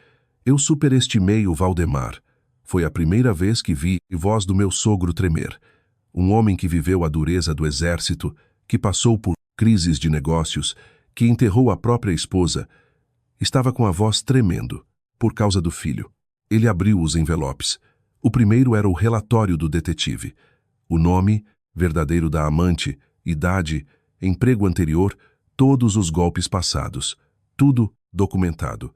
Eu superestimei o Valdemar. Foi a primeira vez que vi a voz do meu sogro tremer. Um homem que viveu a dureza do exército, que passou por crises de negócios, que enterrou a própria esposa, estava com a voz tremendo, por causa do filho. Ele abriu os envelopes. O primeiro era o relatório do detetive. O nome, verdadeiro da amante, idade, emprego anterior, todos os golpes passados. Tudo documentado.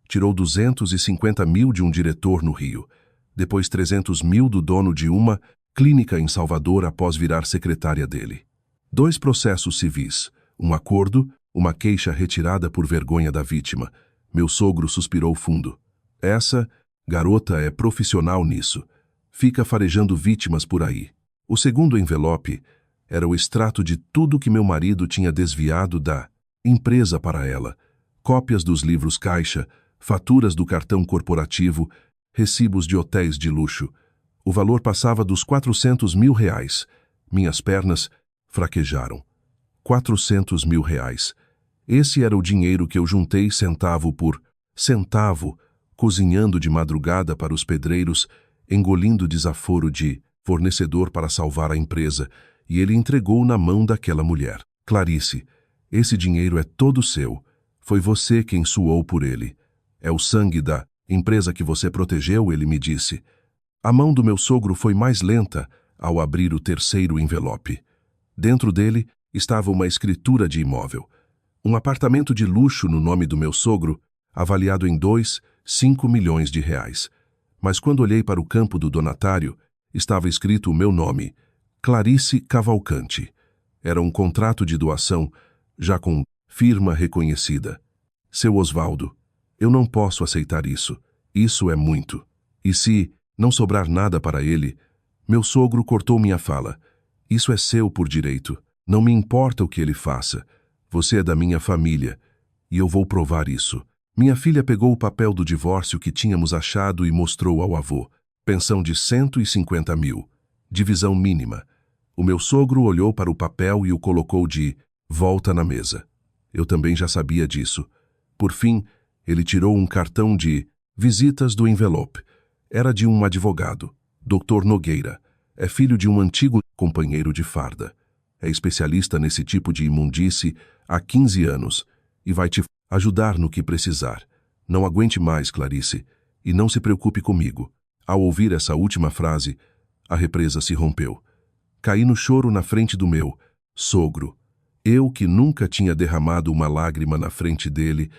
Tirou 250 mil de um diretor no Rio. Depois 300 mil do dono de uma clínica em Salvador após virar secretária dele. 2 processos civis, um acordo, uma queixa retirada por vergonha da vítima. Meu sogro suspirou fundo. Essa garota é profissional nisso. Fica farejando vítimas por aí. O segundo envelope era o extrato de tudo que meu marido tinha desviado da empresa para ela. Cópias dos livros caixa, faturas do cartão corporativo, recibos de hotéis de luxo. O valor passava dos 400 mil reais. Minhas pernas fraquejaram. 400 mil reais. Esse era o dinheiro que eu juntei centavo por centavo, cozinhando de madrugada para os pedreiros, engolindo desaforo de fornecedor para salvar a empresa, e ele entregou na mão daquela mulher. Clarice, esse dinheiro é todo seu. Foi você quem suou por ele. É o sangue da empresa que você protegeu, ele me disse. A mão do meu sogro foi mais lenta ao abrir o terceiro envelope. Dentro dele estava uma escritura de imóvel. Um apartamento de luxo no nome do meu sogro, avaliado em 5 milhões de reais. Mas quando olhei para o campo do donatário, estava escrito o meu nome, Clarice Cavalcante. Era um contrato de doação, já com firma reconhecida. Seu Osvaldo, eu não posso aceitar isso. Isso é muito. E se não sobrar nada para ele, meu sogro cortou minha fala. Isso é seu por direito. Não me importa o que ele faça. Você é da minha família, e eu vou provar isso. Minha filha pegou o papel do divórcio que tínhamos achado e mostrou ao avô. Pensão de 150 mil. Divisão mínima. O meu sogro olhou para o papel e o colocou de volta na mesa. Eu também já sabia disso. Por fim, ele tirou um cartão de visitas do envelope. Era de um advogado, Dr. Nogueira. É filho de um antigo companheiro de farda. É especialista nesse tipo de imundície há 15 anos e vai te ajudar no que precisar. Não aguente mais, Clarice, e não se preocupe comigo. Ao ouvir essa última frase, a represa se rompeu. Caí no choro na frente do meu sogro. Eu, que nunca tinha derramado uma lágrima na frente dele,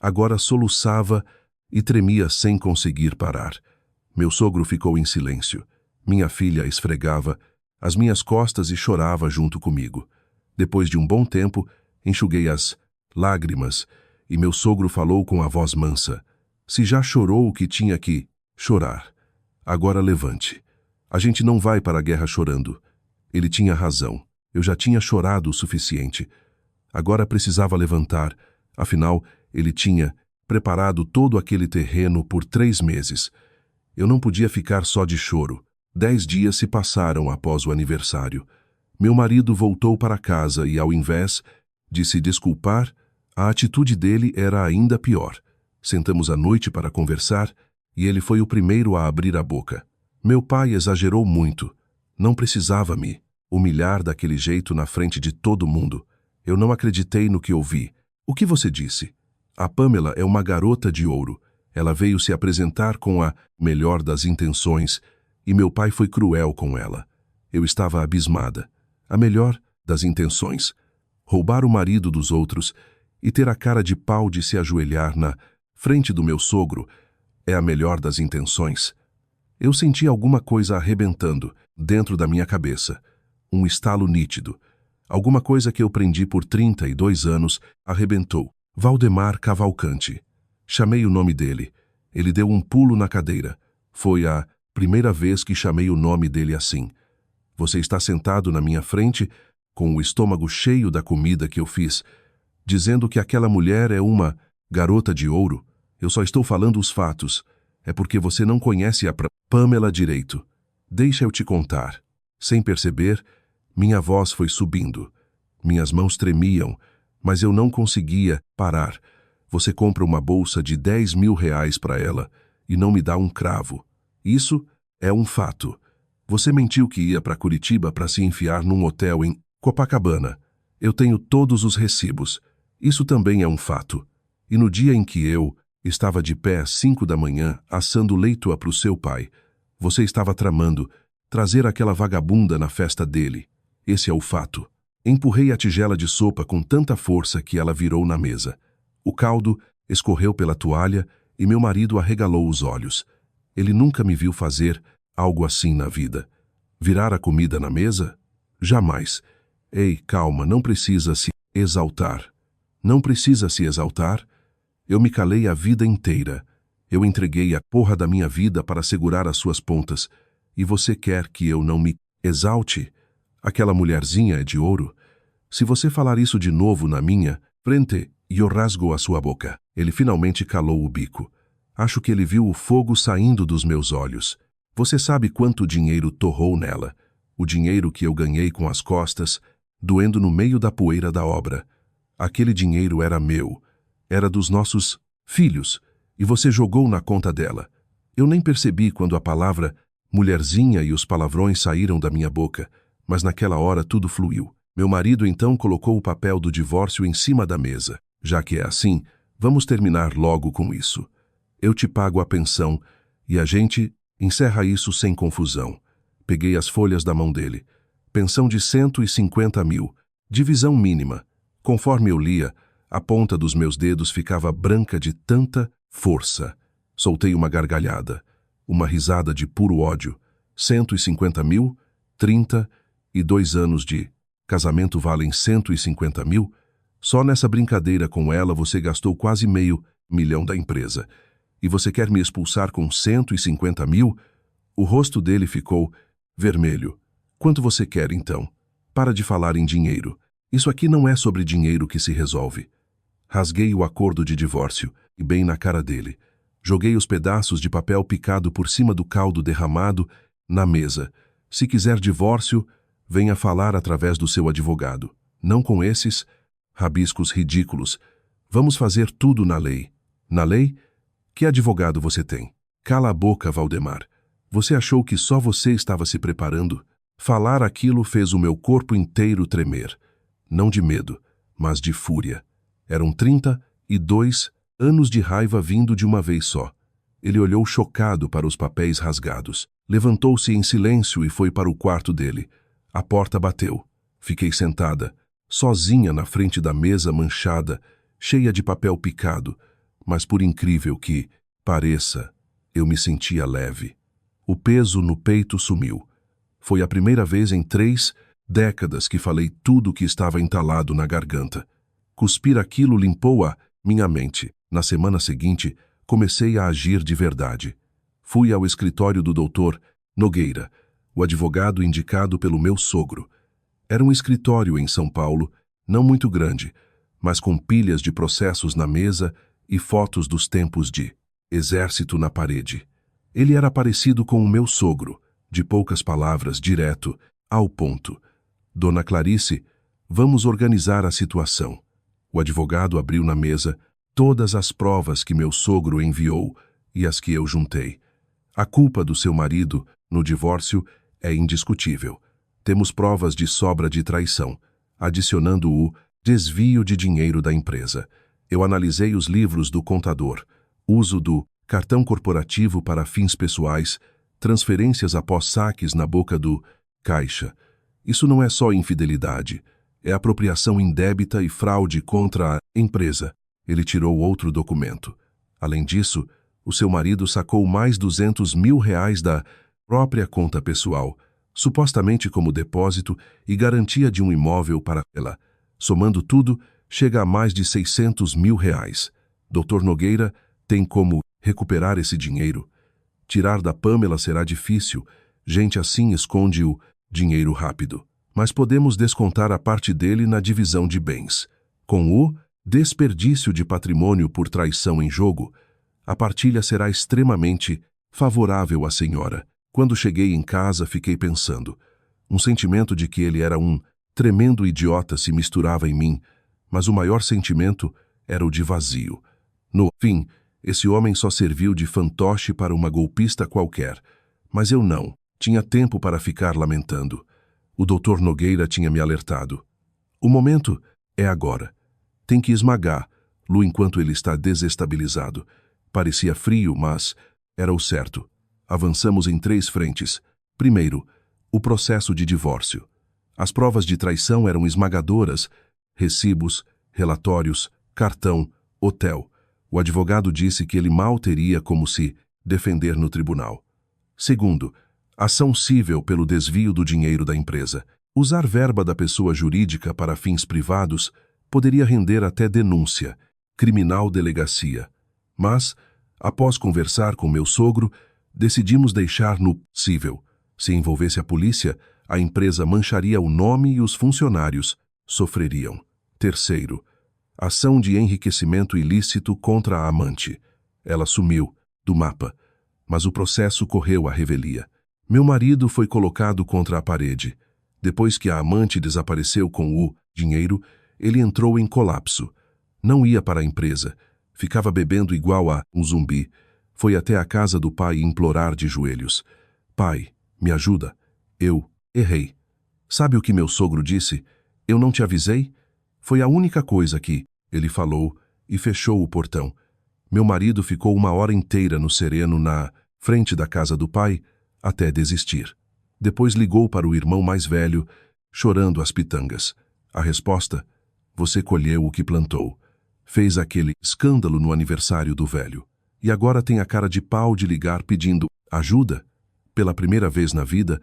agora soluçava e tremia sem conseguir parar. Meu sogro ficou em silêncio. Minha filha esfregava as minhas costas e chorava junto comigo. Depois de um bom tempo, enxuguei as lágrimas e meu sogro falou com a voz mansa. Se já chorou o que tinha que chorar, agora levante. A gente não vai para a guerra chorando. Ele tinha razão. Eu já tinha chorado o suficiente. Agora precisava levantar. Afinal, ele tinha preparado todo aquele terreno por 3 meses. Eu não podia ficar só de choro. 10 dias se passaram após o aniversário. Meu marido voltou para casa e, ao invés de se desculpar, a atitude dele era ainda pior. Sentamos à noite para conversar e ele foi o primeiro a abrir a boca. Meu pai exagerou muito. Não precisava me humilhar daquele jeito na frente de todo mundo. Eu não acreditei no que ouvi. O que você disse? A Pamela é uma garota de ouro. Ela veio se apresentar com a melhor das intenções e meu pai foi cruel com ela. Eu estava abismada. A melhor das intenções. Roubar o marido dos outros e ter a cara de pau de se ajoelhar na frente do meu sogro é a melhor das intenções. Eu senti alguma coisa arrebentando dentro da minha cabeça. Um estalo nítido. Alguma coisa que eu prendi por 32 anos arrebentou. Valdemar Cavalcante. Chamei o nome dele. Ele deu um pulo na cadeira. Foi a primeira vez que chamei o nome dele assim. Você está sentado na minha frente, com o estômago cheio da comida que eu fiz, dizendo que aquela mulher é uma garota de ouro. Eu só estou falando os fatos. É porque você não conhece a Pamela direito. Deixa eu te contar. Sem perceber, minha voz foi subindo. Minhas mãos tremiam, mas eu não conseguia parar. Você compra uma bolsa de 10 mil reais para ela e não me dá um cravo. Isso é um fato. Você mentiu que ia para Curitiba para se enfiar num hotel em Copacabana. Eu tenho todos os recibos. Isso também é um fato. E no dia em que eu estava de pé às 5 da manhã assando leite para o seu pai, você estava tramando trazer aquela vagabunda na festa dele. Esse é o fato. Empurrei a tigela de sopa com tanta força que ela virou na mesa. O caldo escorreu pela toalha e meu marido arregalou os olhos. Ele nunca me viu fazer algo assim na vida. Virar a comida na mesa? Jamais. Ei, calma, não precisa se exaltar. Não precisa se exaltar? Eu me calei a vida inteira. Eu entreguei a porra da minha vida para segurar as suas pontas. E você quer que eu não me exalte? Aquela mulherzinha é de ouro. Se você falar isso de novo na minha frente, eu rasgo a sua boca. Ele finalmente calou o bico. Acho que ele viu o fogo saindo dos meus olhos. Você sabe quanto dinheiro torrou nela. O dinheiro que eu ganhei com as costas, doendo no meio da poeira da obra. Aquele dinheiro era meu. Era dos nossos filhos. E você jogou na conta dela. Eu nem percebi quando a palavra mulherzinha e os palavrões saíram da minha boca, mas naquela hora tudo fluiu. Meu marido então colocou o papel do divórcio em cima da mesa. Já que é assim, vamos terminar logo com isso. Eu te pago a pensão e a gente encerra isso sem confusão. Peguei as folhas da mão dele. Pensão de 150 mil. Divisão mínima. Conforme eu lia, a ponta dos meus dedos ficava branca de tanta força. Soltei uma gargalhada. Uma risada de puro ódio. 150 mil, 32 anos de casamento valem 150 mil? Só nessa brincadeira com ela você gastou quase $500 mil da empresa. E você quer me expulsar com 150 mil? O rosto dele ficou vermelho. Quanto você quer, então? Para de falar em dinheiro. Isso aqui não é sobre dinheiro que se resolve. Rasguei o acordo de divórcio, e bem na cara dele. Joguei os pedaços de papel picado por cima do caldo derramado na mesa. Se quiser divórcio, venha falar através do seu advogado. Não com esses rabiscos ridículos. Vamos fazer tudo na lei. Na lei? Que advogado você tem? Cala a boca, Valdemar. Você achou que só você estava se preparando? Falar aquilo fez o meu corpo inteiro tremer. Não de medo, mas de fúria. Eram 32 anos de raiva vindo de uma vez só. Ele olhou chocado para os papéis rasgados. Levantou-se em silêncio e foi para o quarto dele. A porta bateu. Fiquei sentada, sozinha na frente da mesa manchada, cheia de papel picado, mas por incrível que pareça, eu me sentia leve. O peso no peito sumiu. Foi a primeira vez em 3 décadas que falei tudo o que estava entalado na garganta. Cuspir aquilo limpou a minha mente. Na semana seguinte, comecei a agir de verdade. Fui ao escritório do Dr. Nogueira, o advogado indicado pelo meu sogro. Era um escritório em São Paulo, não muito grande, mas com pilhas de processos na mesa e fotos dos tempos de exército na parede. Ele era parecido com o meu sogro, de poucas palavras, direto, ao ponto. Dona Clarice, vamos organizar a situação. O advogado abriu na mesa todas as provas que meu sogro enviou e as que eu juntei. A culpa do seu marido no divórcio é indiscutível. Temos provas de sobra de traição, adicionando o desvio de dinheiro da empresa. Eu analisei os livros do contador, uso do cartão corporativo para fins pessoais, transferências após saques na boca do caixa. Isso não é só infidelidade, é apropriação indébita e fraude contra a empresa. Ele tirou outro documento. Além disso, o seu marido sacou mais R$200 mil da própria conta pessoal, supostamente como depósito e garantia de um imóvel para ela. Somando tudo, chega a mais de R$600 mil. Dr. Nogueira tem como recuperar esse dinheiro. Tirar da Pamela será difícil. Gente assim esconde o dinheiro rápido. Mas podemos descontar a parte dele na divisão de bens. Com o desperdício de patrimônio por traição em jogo, a partilha será extremamente favorável à senhora. Quando cheguei em casa, fiquei pensando. Um sentimento de que ele era um tremendo idiota se misturava em mim, mas o maior sentimento era o de vazio. No fim, esse homem só serviu de fantoche para uma golpista qualquer. Mas eu não. Tinha tempo para ficar lamentando. O Dr. Nogueira tinha me alertado. O momento é agora. Tem que esmagá-lo enquanto ele está desestabilizado. Parecia frio, mas era o certo. Avançamos em 3 frentes. Primeiro, o processo de divórcio. As provas de traição eram esmagadoras. Recibos, relatórios, cartão, hotel. O advogado disse que ele mal teria como se defender no tribunal. Segundo, ação cível pelo desvio do dinheiro da empresa. Usar verba da pessoa jurídica para fins privados poderia render até denúncia, criminal delegacia. Mas, após conversar com meu sogro, decidimos deixar no cível. Se envolvesse a polícia, a empresa mancharia o nome e os funcionários sofreriam. Terceiro, ação de enriquecimento ilícito contra a amante. Ela sumiu do mapa, mas o processo correu à revelia. Meu marido foi colocado contra a parede. Depois que a amante desapareceu com o dinheiro, ele entrou em colapso. Não ia para a empresa. Ficava bebendo igual a um zumbi. Foi até a casa do pai implorar de joelhos. Pai, me ajuda. Eu errei. Sabe o que meu sogro disse? Eu não te avisei? Foi a única coisa que ele falou e fechou o portão. Meu marido ficou 1 hora inteira no sereno na frente da casa do pai, até desistir. Depois ligou para o irmão mais velho, chorando as pitangas. A resposta: você colheu o que plantou. Fez aquele escândalo no aniversário do velho. E agora tem a cara de pau de ligar pedindo ajuda? Pela primeira vez na vida,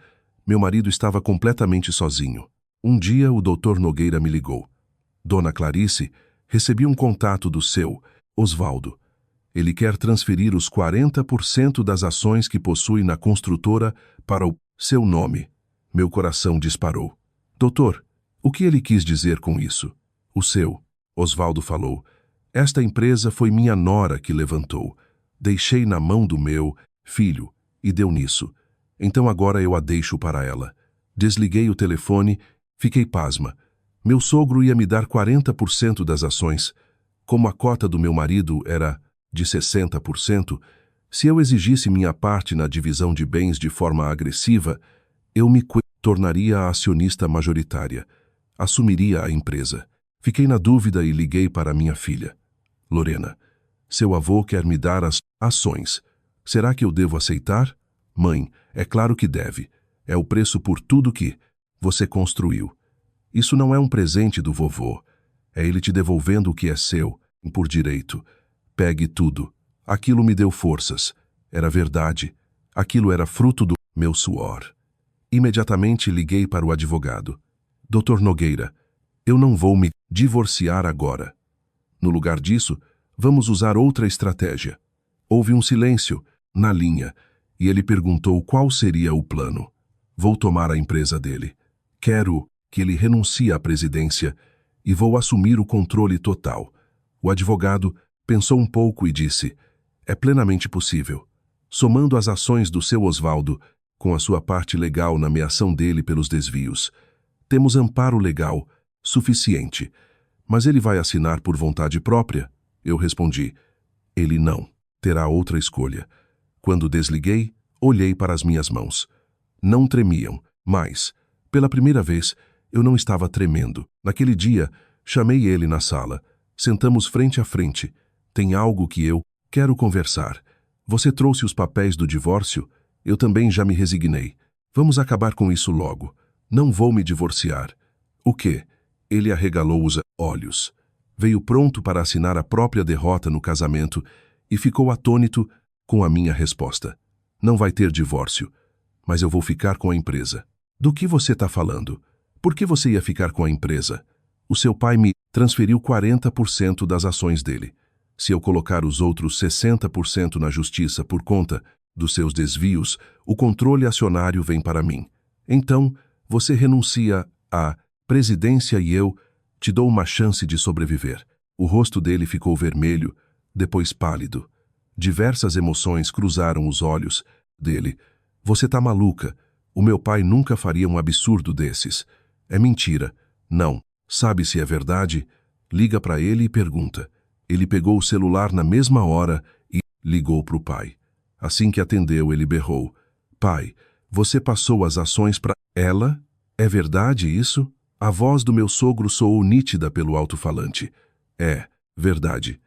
meu marido estava completamente sozinho. Um dia o Dr. Nogueira me ligou. Dona Clarice, recebi um contato do seu Osvaldo. Ele quer transferir os 40% das ações que possui na construtora para o seu nome. Meu coração disparou. Doutor, o que ele quis dizer com isso? O seu, Osvaldo falou. Esta empresa foi minha nora que levantou. Deixei na mão do meu filho e deu nisso. Então agora eu a deixo para ela. Desliguei o telefone, fiquei pasma. Meu sogro ia me dar 40% das ações. Como a cota do meu marido era de 60%, se eu exigisse minha parte na divisão de bens de forma agressiva, eu me tornaria a acionista majoritária. Assumiria a empresa. Fiquei na dúvida e liguei para minha filha. Lorena, seu avô quer me dar as ações. Será que eu devo aceitar? Mãe, é claro que deve. É o preço por tudo que você construiu. Isso não é um presente do vovô. É ele te devolvendo o que é seu, por direito. Pegue tudo. Aquilo me deu forças. Era verdade. Aquilo era fruto do meu suor. Imediatamente liguei para o advogado. Dr. Nogueira, eu não vou me divorciar agora. No lugar disso, vamos usar outra estratégia. Houve um silêncio na linha e ele perguntou qual seria o plano. Vou tomar a empresa dele. Quero que ele renuncie à presidência e vou assumir o controle total. O advogado pensou um pouco e disse: é plenamente possível. Somando as ações do seu Osvaldo, com a sua parte legal na meação dele pelos desvios, temos amparo legal suficiente. Mas ele vai assinar por vontade própria? Eu respondi: ele não. Terá outra escolha. Quando desliguei, olhei para as minhas mãos. Não tremiam, mas, pela primeira vez, eu não estava tremendo. Naquele dia, chamei ele na sala. Sentamos frente a frente. Tem algo que eu quero conversar. Você trouxe os papéis do divórcio? Eu também já me resignei. Vamos acabar com isso logo. Não vou me divorciar. O quê? Ele arregalou os olhos. Veio pronto para assinar a própria derrota no casamento e ficou atônito com a minha resposta. Não vai ter divórcio, mas eu vou ficar com a empresa. Do que você está falando? Por que você ia ficar com a empresa? O seu pai me transferiu 40% das ações dele. Se eu colocar os outros 60% na justiça por conta dos seus desvios, o controle acionário vem para mim. Então, você renuncia à presidência e eu te dou uma chance de sobreviver. O rosto dele ficou vermelho, depois pálido. Diversas emoções cruzaram os olhos dele. Você tá maluca. O meu pai nunca faria um absurdo desses. É mentira. Não. Sabe se é verdade? Liga para ele e pergunta. Ele pegou o celular na mesma hora e ligou para o pai. Assim que atendeu, ele berrou: "Pai, você passou as ações para ela? É verdade isso?" A voz do meu sogro soou nítida pelo alto-falante. "É, verdade.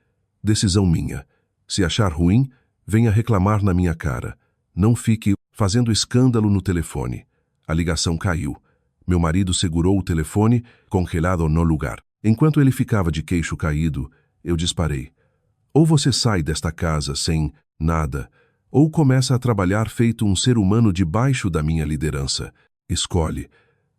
Decisão minha. Se achar ruim, venha reclamar na minha cara. Não fique fazendo escândalo no telefone." A ligação caiu. Meu marido segurou o telefone, congelado no lugar. Enquanto ele ficava de queixo caído, eu disparei: "Ou você sai desta casa sem nada, ou começa a trabalhar feito um ser humano debaixo da minha liderança. Escolhe."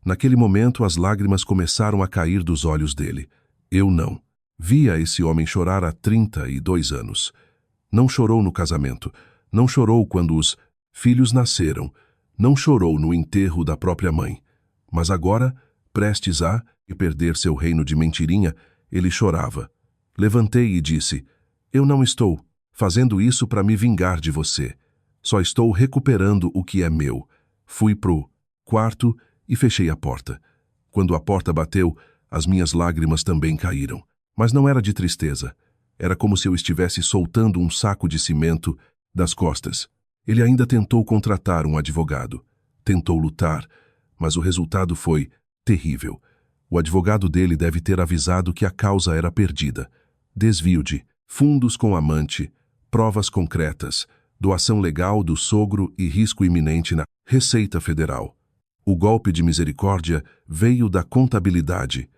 Naquele momento, as lágrimas começaram a cair dos olhos dele. Eu não. Via esse homem chorar há 32 anos. Não chorou no casamento. Não chorou quando os filhos nasceram. Não chorou no enterro da própria mãe. Mas agora, prestes a perder seu reino de mentirinha, ele chorava. Levantei e disse: "Eu não estou fazendo isso para me vingar de você. Só estou recuperando o que é meu." Fui pro quarto e fechei a porta. Quando a porta bateu, as minhas lágrimas também caíram. Mas não era de tristeza. Era como se eu estivesse soltando um saco de cimento das costas. Ele ainda tentou contratar um advogado. Tentou lutar, mas o resultado foi terrível. O advogado dele deve ter avisado que a causa era perdida. Desvio de fundos com amante, provas concretas, doação legal do sogro e risco iminente na Receita Federal. O golpe de misericórdia veio da contabilidade.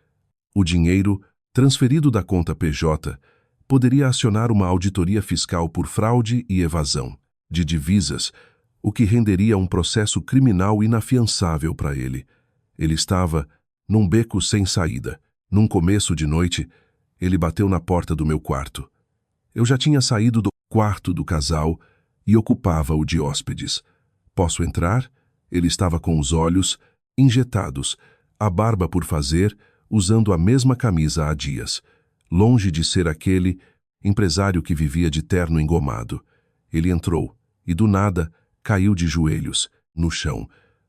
O dinheiro, transferido da conta PJ, poderia acionar uma auditoria fiscal por fraude e evasão de divisas, o que renderia um processo criminal inafiançável para ele. Ele estava num beco sem saída. Num começo de noite, ele bateu na porta do meu quarto. Eu já tinha saído do quarto do casal e ocupava o de hóspedes. "Posso entrar?" Ele estava com os olhos injetados, a barba por fazer, usando a mesma camisa há dias. Longe de ser aquele empresário que vivia de terno engomado. Ele entrou e, do nada, caiu de joelhos, no chão.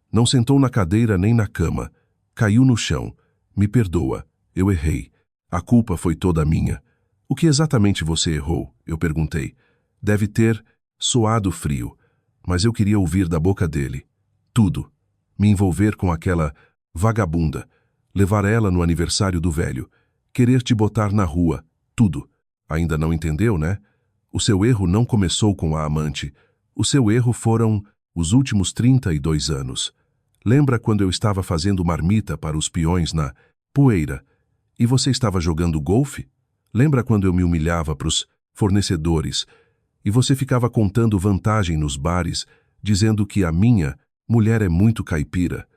Não sentou na cadeira nem na cama. Caiu no chão. "Me perdoa, eu errei. A culpa foi toda minha." "O que exatamente você errou?" eu perguntei. Deve ter soado frio, mas eu queria ouvir da boca dele. "Tudo. Me envolver com aquela vagabunda, levar ela no aniversário do velho, querer te botar na rua, tudo." "Ainda não entendeu, né? O seu erro não começou com a amante. O seu erro foram os últimos 32 anos. Lembra quando eu estava fazendo marmita para os peões na poeira e você estava jogando golfe? Lembra quando eu me humilhava para os fornecedores e você ficava contando vantagem nos bares, dizendo que a minha mulher é muito caipira?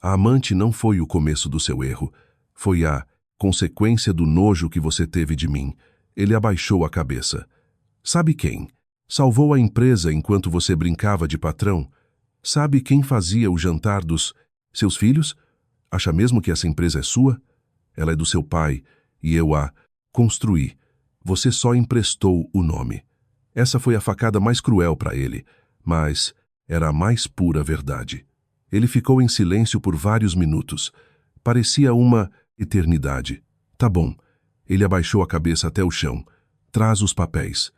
A amante não foi o começo do seu erro. Foi a consequência do nojo que você teve de mim." Ele abaixou a cabeça. "Sabe quem salvou a empresa enquanto você brincava de patrão? Sabe quem fazia o jantar dos seus filhos? Acha mesmo que essa empresa é sua? Ela é do seu pai e eu a construí. Você só emprestou o nome." Essa foi a facada mais cruel para ele, mas era a mais pura verdade. Ele ficou em silêncio por vários minutos. Parecia uma eternidade. "Tá bom." Ele abaixou a cabeça até o chão. "Traz os papéis."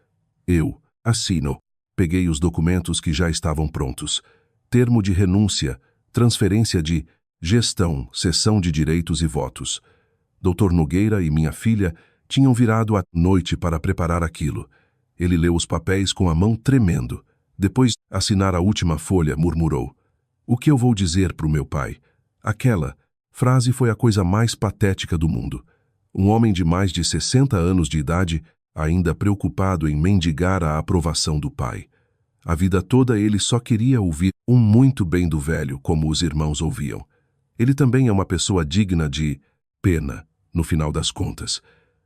Eu assino. Peguei os documentos que já estavam prontos. Termo de renúncia, transferência de gestão, cessão de direitos e votos. Dr. Nogueira e minha filha tinham virado à noite para preparar aquilo. Ele leu os papéis com a mão tremendo. Depois de assinar a última folha, murmurou: "O que eu vou dizer para o meu pai?" Aquela frase foi a coisa mais patética do mundo. Um homem de mais de 60 anos de idade, ainda preocupado em mendigar a aprovação do pai. A vida toda ele só queria ouvir um "muito bem" do velho, como os irmãos ouviam. Ele também é uma pessoa digna de pena, no final das contas.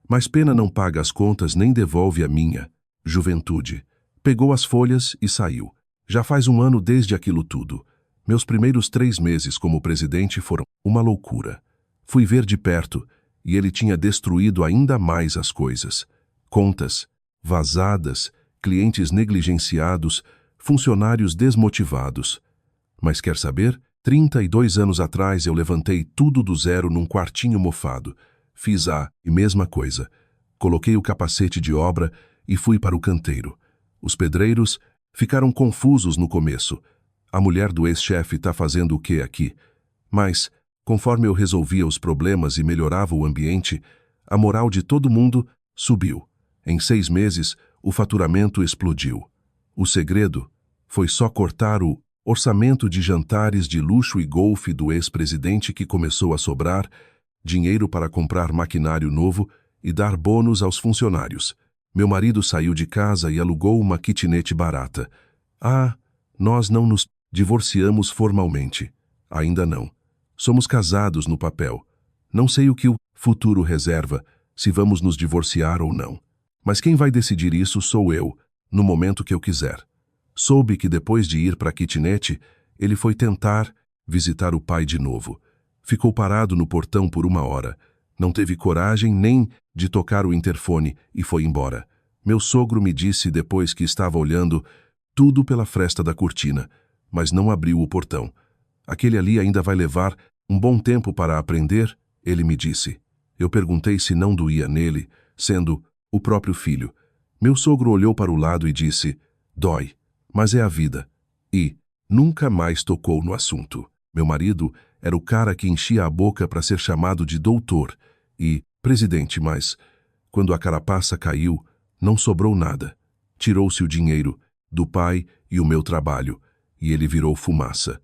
Mas pena não paga as contas nem devolve a minha juventude. Pegou as folhas e saiu. Já faz um ano desde aquilo tudo. Meus primeiros 3 meses como presidente foram uma loucura. Fui ver de perto e ele tinha destruído ainda mais as coisas. Contas vazadas, clientes negligenciados, funcionários desmotivados. Mas quer saber? 32 anos atrás eu levantei tudo do zero num quartinho mofado. Fiz a mesma coisa. Coloquei o capacete de obra e fui para o canteiro. Os pedreiros ficaram confusos no começo. A mulher do ex-chefe está fazendo o quê aqui? Mas, conforme eu resolvia os problemas e melhorava o ambiente, a moral de todo mundo subiu. Em 6 meses, o faturamento explodiu. O segredo foi só cortar o orçamento de jantares de luxo e golfe do ex-presidente, que começou a sobrar dinheiro para comprar maquinário novo e dar bônus aos funcionários. Meu marido saiu de casa e alugou uma kitnet barata. Nós não nos divorciamos formalmente. Ainda não. Somos casados no papel. Não sei o que o futuro reserva, se vamos nos divorciar ou não. Mas quem vai decidir isso sou eu, no momento que eu quiser. Soube que depois de ir para a kitnet, ele foi tentar visitar o pai de novo. Ficou parado no portão por 1 hora. Não teve coragem nem de tocar o interfone e foi embora. Meu sogro me disse depois que estava olhando tudo pela fresta da cortina, mas não abriu o portão. Aquele ali ainda vai levar um bom tempo para aprender, ele me disse. Eu perguntei se não doía nele, sendo o próprio filho. Meu sogro olhou para o lado e disse: dói, mas é a vida. E nunca mais tocou no assunto. Meu marido era o cara que enchia a boca para ser chamado de doutor e presidente, mas, quando a carapaça caiu, não sobrou nada. Tirou-se o dinheiro do pai e o meu trabalho, e ele virou fumaça.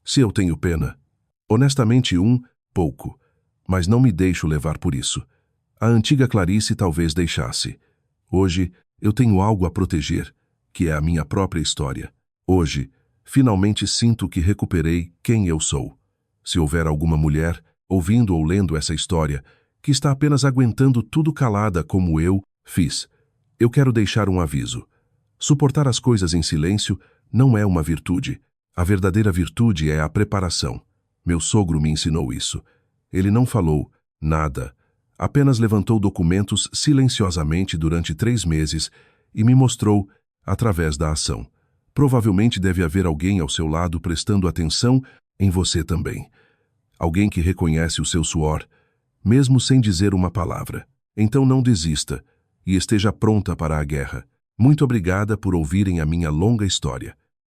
Se eu tenho pena? Honestamente, pouco, mas não me deixo levar por isso. A antiga Clarice talvez deixasse. Hoje, eu tenho algo a proteger, que é a minha própria história. Hoje, finalmente sinto que recuperei quem eu sou. Se houver alguma mulher, ouvindo ou lendo essa história, que está apenas aguentando tudo calada como eu fiz, eu quero deixar um aviso. Suportar as coisas em silêncio não é uma virtude. A verdadeira virtude é a preparação. Meu sogro me ensinou isso. Ele não falou nada, apenas levantou documentos silenciosamente durante 3 meses e me mostrou através da ação. Provavelmente deve haver alguém ao seu lado prestando atenção em você também. Alguém que reconhece o seu suor, mesmo sem dizer uma palavra. Então não desista e esteja pronta para a guerra. Muito obrigada por ouvirem a minha longa história.